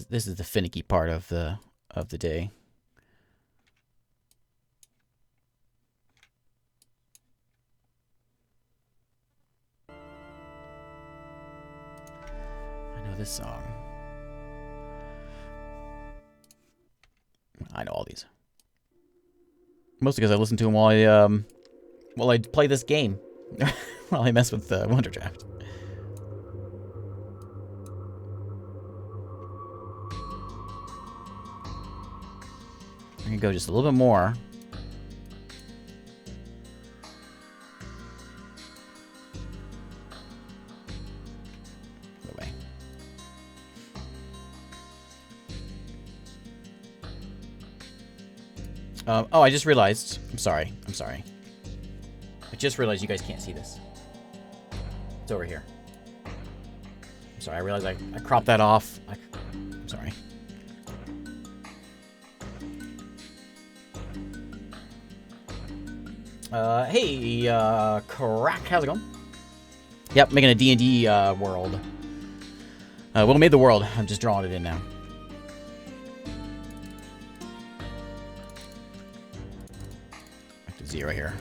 This is the finicky part of the day. I know this song. I know all these. Mostly because I listen to them while I play this game. While I mess with Wonderdraft. I can go just a little bit more. Other way. Oh, I just realized. I'm sorry. I'm sorry. I just realized you guys can't see this. It's over here. I'm sorry. I realized I cropped that off. I'm sorry. Hey, Crack, how's it going? Yep, making a D&D, world. Well, made the world. I'm just drawing it in now. Back to 0 here.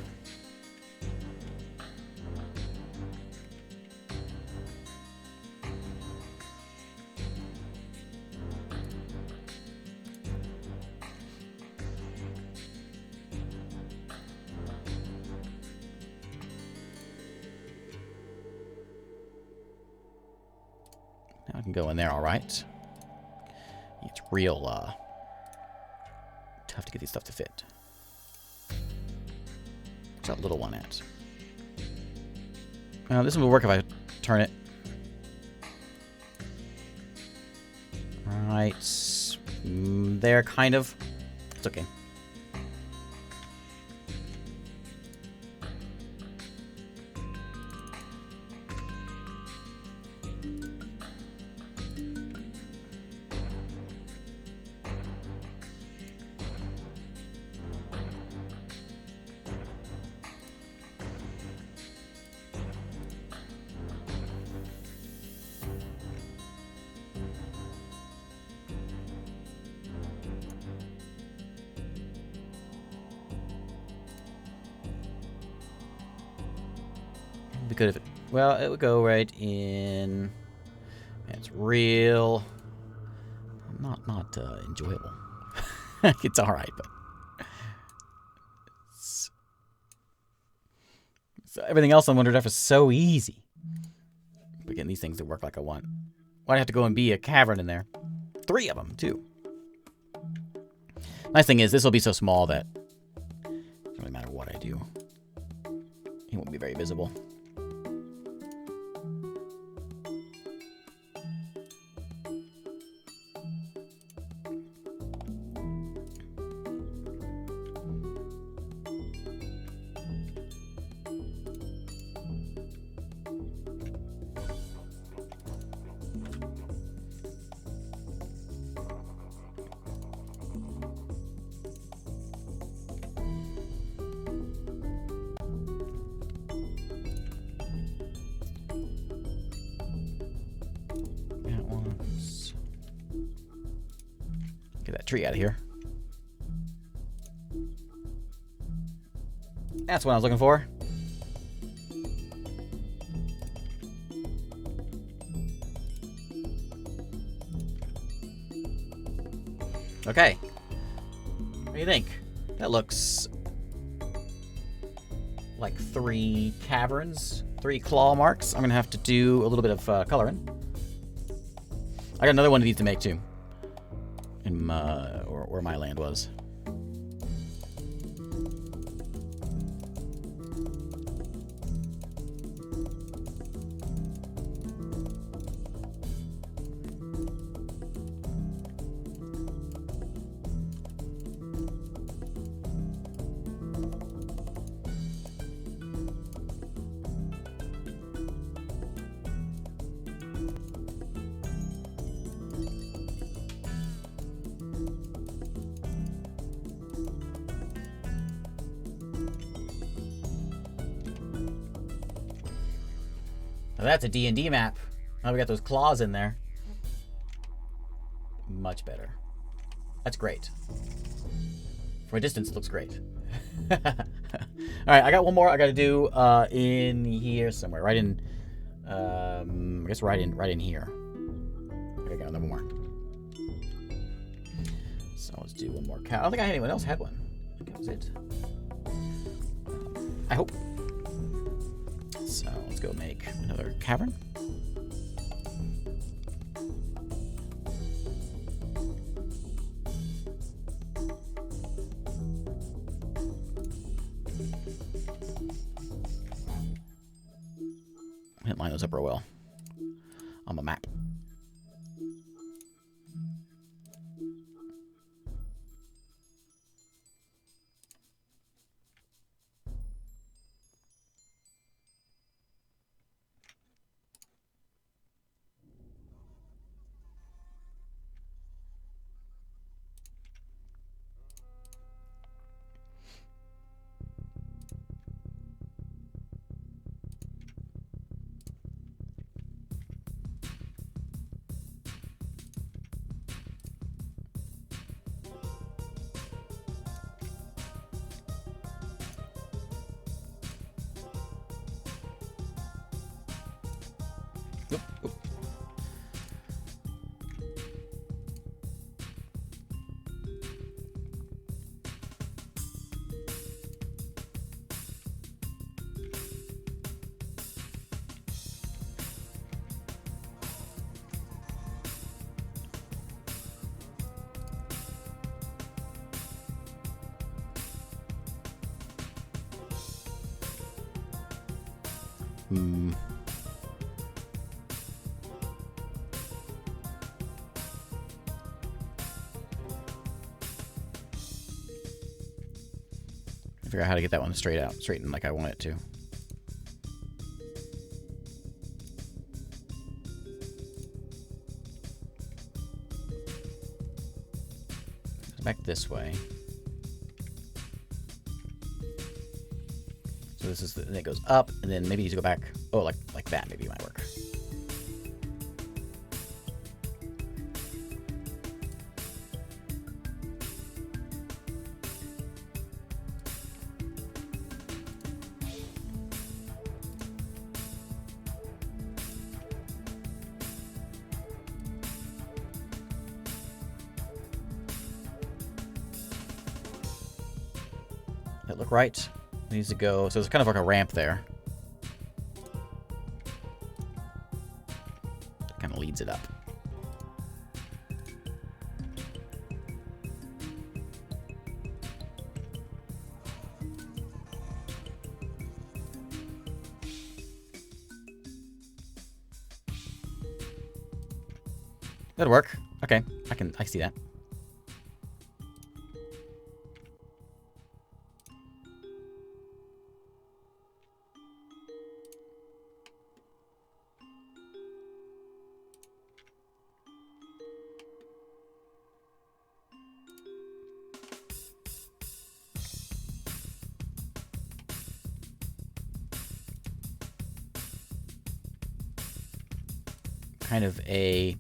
Now I can go in there, all right. It's real tough to get these stuff to fit. Where's that little one at? This one will work if I turn it. Right there, kind of. It's okay. Be good if it. Well, it would go right in. It's real. Not enjoyable. It's all right, but so everything else on Wonderdraft is so easy. But getting these things to work like I want. Why'd I have to go and be a cavern in there? 3 of them too. Nice thing is, this will be so small that it doesn't really matter what I do. It won't be very visible. Get that tree out of here. That's what I was looking for. Okay. What do you think? That looks like 3 caverns, 3 claw marks. I'm gonna have to do a little bit of coloring. I got another one of these to make too. In where my land was. Now that's a D&D map. Now we got those claws in there. Much better. That's great. From a distance, it looks great. Alright, I got one more I gotta do in here somewhere. Right in I guess right in here. I got another more. So let's do one more cow. I don't think anyone else had one. I think that was it. I hope. So let's go make another cavern. Didn't line those up real well on my map. Oop, oop. Hmm. Figure out how to get that one straightened like I want it to. Back this way. So this is then it goes up, and then maybe you go back. Oh, like that maybe might work. That look right? It needs to go. So it's kind of like a ramp there. That kind of leads it up. That'll work. Okay, I see that. Kind of a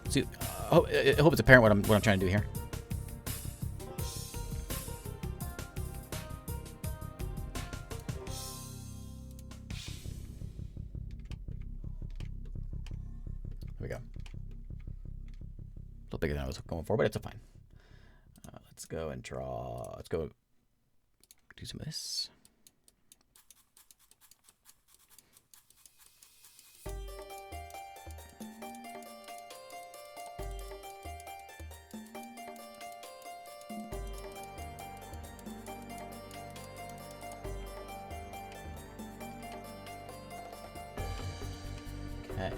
see, I hope it's apparent what I'm trying to do here. There we go. A little bigger than I was going for, but it's fine. Let's go and draw. Let's go do some of this. Okay.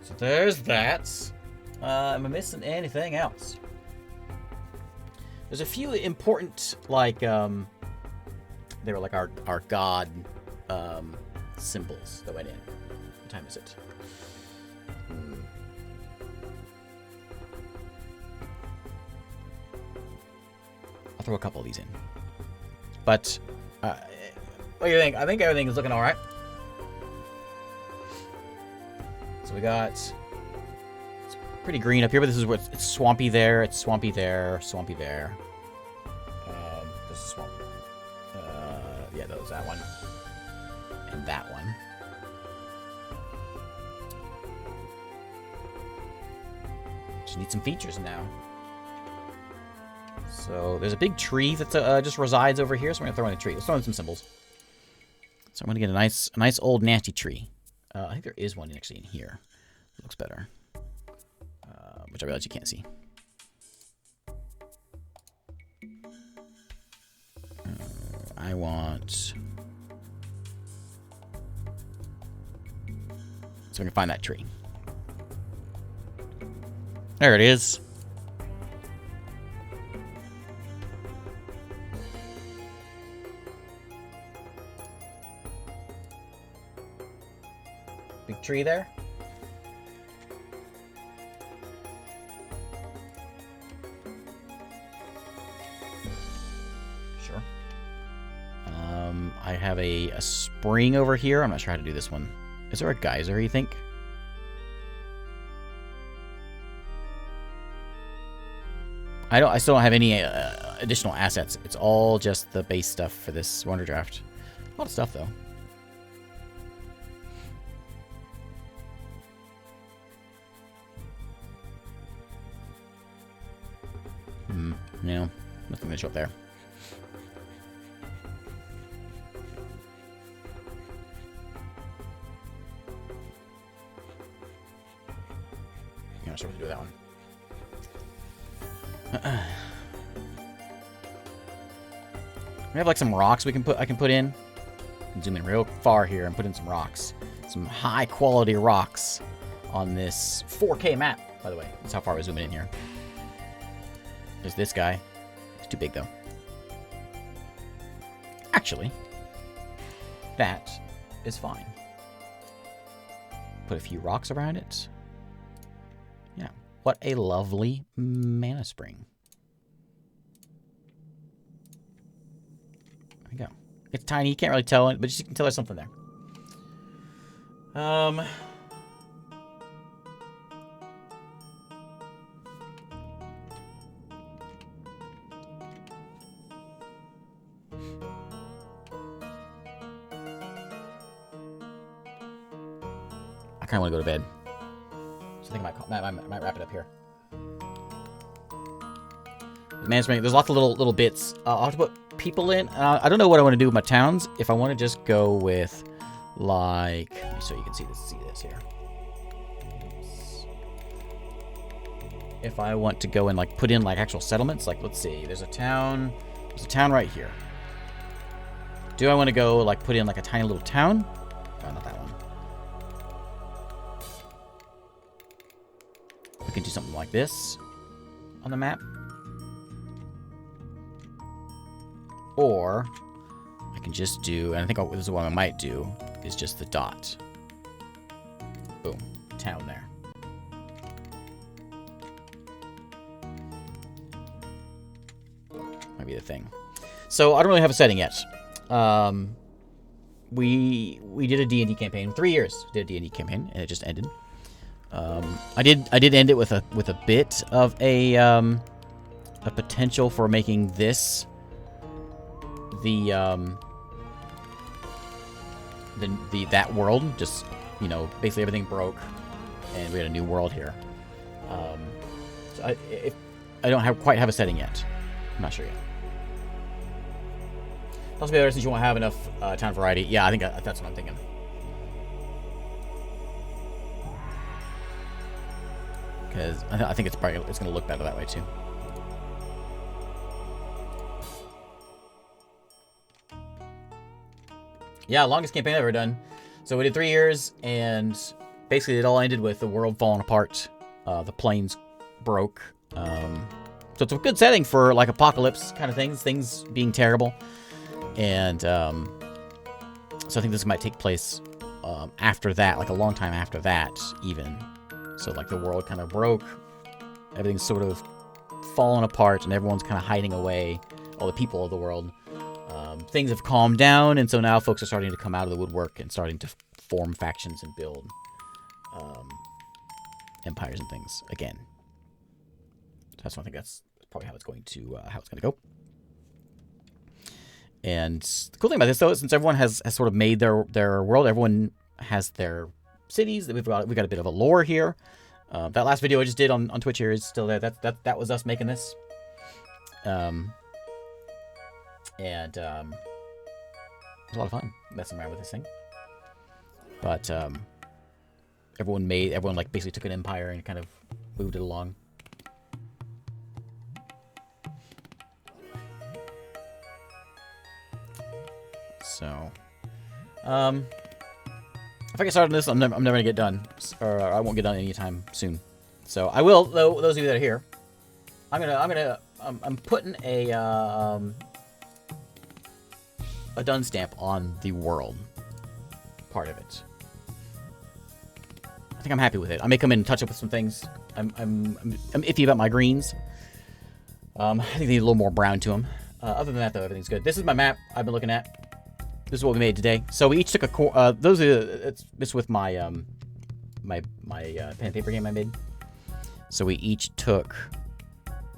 So there's that. Am I missing anything else? There's a few important, like, they were like our god symbols that went in. What time is it? I'll throw a couple of these in. But, what do you think? I think everything is looking alright. So we got... It's pretty green up here, but this is what... It's swampy there, it's swampy there, swampy there. This is swamp. Yeah, that was that one. And that one. Just need some features now. So there's a big tree that just resides over here, so we're gonna throw in a tree. Let's throw in some symbols. So I'm gonna get a nice old nasty tree. I think there is one actually in here. It looks better, which I realize you can't see. I want... So we can find that tree. There it is. Big tree there. Sure. I have a spring over here. I'm not sure how to do this one. Is there a geyser, you think? I still don't have any additional assets. It's all just the base stuff for this Wonderdraft. A lot of stuff, though. No, nothing to show up there. I'm not sure what to do with that one. We have like some rocks I can put in. Zoom in real far here and put in some rocks. Some high quality rocks on this 4K map, by the way. That's how far we're zooming in here. There's this guy. It's too big though. Actually, that is fine. Put a few rocks around it. Yeah. What a lovely mana spring. There we go. It's tiny. You can't really tell, but you can tell there's something there. I kind of want to go to bed. So I think I might wrap it up here. There's lots of little bits. I'll have to put people in. I don't know what I want to do with my towns. If I want to just go with, like, so you can see this here. If I want to go and like put in like actual settlements, like let's see, there's a town right here. Do I want to go like put in like a tiny little town? Oh, not that one. We can do something like this on the map. Or I can just do, and I think this is what I might do, is just the dot. Boom. Town there. Might be the thing. So I don't really have a setting yet. We did a D&D campaign. 3 years did a D&D campaign, and it just ended. I did end it with a bit of a potential for making this that world. Just, you know, basically everything broke and we had a new world here. So I don't quite have a setting yet. I'm not sure yet. Also, be better since you won't have enough town variety. Yeah, I think that's what I'm thinking. Because I think it's going to look better that way too. Yeah, longest campaign I've ever done. So we did 3 years, and basically it all ended with the world falling apart. The planes broke. So it's a good setting for like apocalypse kind of things being terrible. And so I think this might take place after that, like a long time after that, even. So like the world kind of broke, everything's sort of fallen apart, and everyone's kind of hiding away, all the people of the world. Things have calmed down, and so now folks are starting to come out of the woodwork and starting to form factions and build empires and things again. So I think that's probably how it's going to go. And the cool thing about this, though, is since everyone has sort of made their world, everyone has their cities. We've got a bit of a lore here. That last video I just did on Twitch here is still there. That was us making this. And it was a lot of fun messing around with this thing. But everyone like basically took an empire and kind of moved it along. So, if I get started on this, I'm never gonna get done, or I won't get done anytime soon. So I will, though. Those of you that are here, I'm putting a done stamp on the world part of it. I think I'm happy with it. I may come in and touch up with some things. I'm iffy about my greens. I think they need a little more brown to them. Other than that, though, everything's good. This is my map I've been looking at. This is what we made today. So we each took a it's with my my pen and paper game I made. So we each took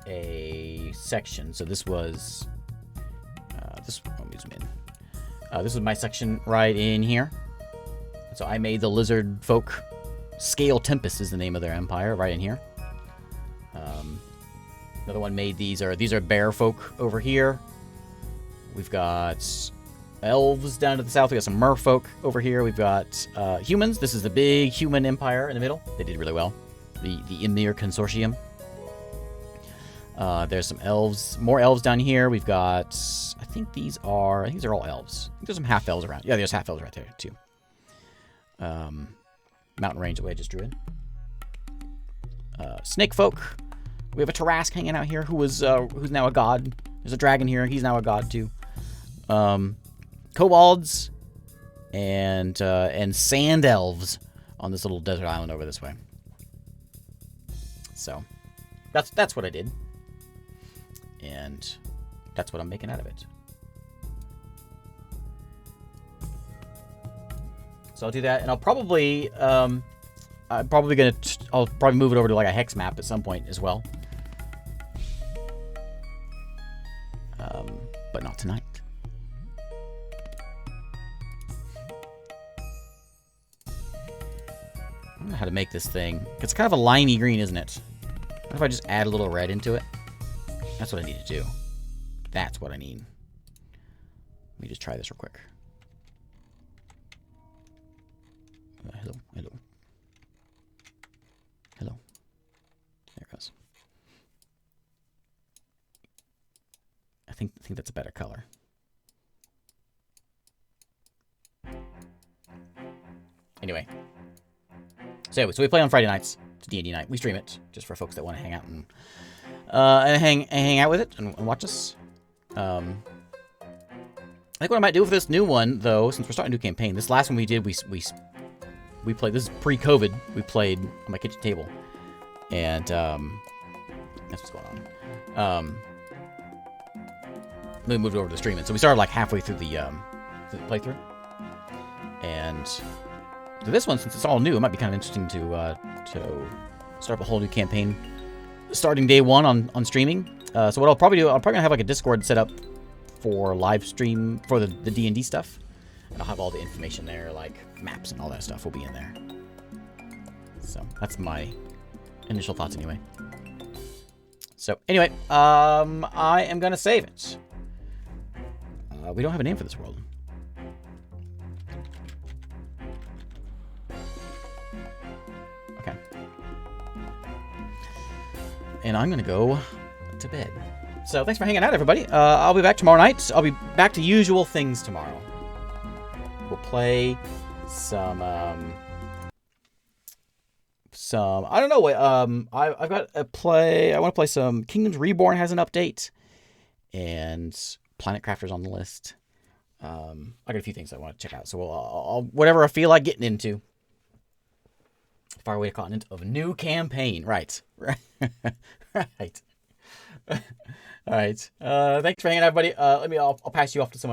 a section. So this was let me zoom in. This was my section right in here. So I made the lizard folk. Scale Tempest is the name of their empire right in here. Another one made these are bear folk over here. We've got elves down to the south. We got some merfolk over here. We've got humans. This is the big human empire in the middle. They did really well. The Ymir Consortium. There's some elves, more elves down here. We've got, I think these are all elves. I think there's some half elves around. Yeah, there's half elves right there too. Mountain range that I just drew in. Snake folk. We have a Tarask hanging out here who's now a god. There's a dragon here. He's now a god too. Kobolds and sand elves on this little desert island over this way. So that's what I did, and that's what I'm making out of it. So I'll do that, and I'll probably I'll probably move it over to like a hex map at some point as well. But not tonight. I don't know how to make this thing. It's kind of a limey green, isn't it? What if I just add a little red into it? That's what I need to do. That's what I need. Let me just try this real quick. Hello. There it goes. I think that's a better color. Anyway. So we play on Friday nights. It's D&D night. We stream it just for folks that want to hang out and hang out with it and watch us. I think what I might do with this new one, though, since we're starting a new campaign, this last one we did, we played, this is pre-COVID, we played on my kitchen table, and that's what's going on. We moved over to streaming, so we started like halfway through the playthrough, and to this one, since it's all new, it might be kind of interesting to start up a whole new campaign starting day one on streaming. So what I'll probably do, I'm probably gonna have like a Discord set up for live stream for the D&D stuff. And I'll have all the information there, like maps and all that stuff will be in there. So that's my initial thoughts anyway. So anyway, I am gonna save it. We don't have a name for this world. Okay. And I'm gonna go to bed. So thanks for hanging out, everybody. I'll be back tomorrow night. I'll be back to usual things tomorrow. We'll play some I don't know what I've got a play. I want to play some Kingdoms Reborn has an update, and Planet Crafter's on the list. I got a few things I want to check out, so I'll whatever I feel like getting into. Faraway continent of new campaign, right? Right. All right. Thanks for hanging out, everybody. I'll pass you off to someone.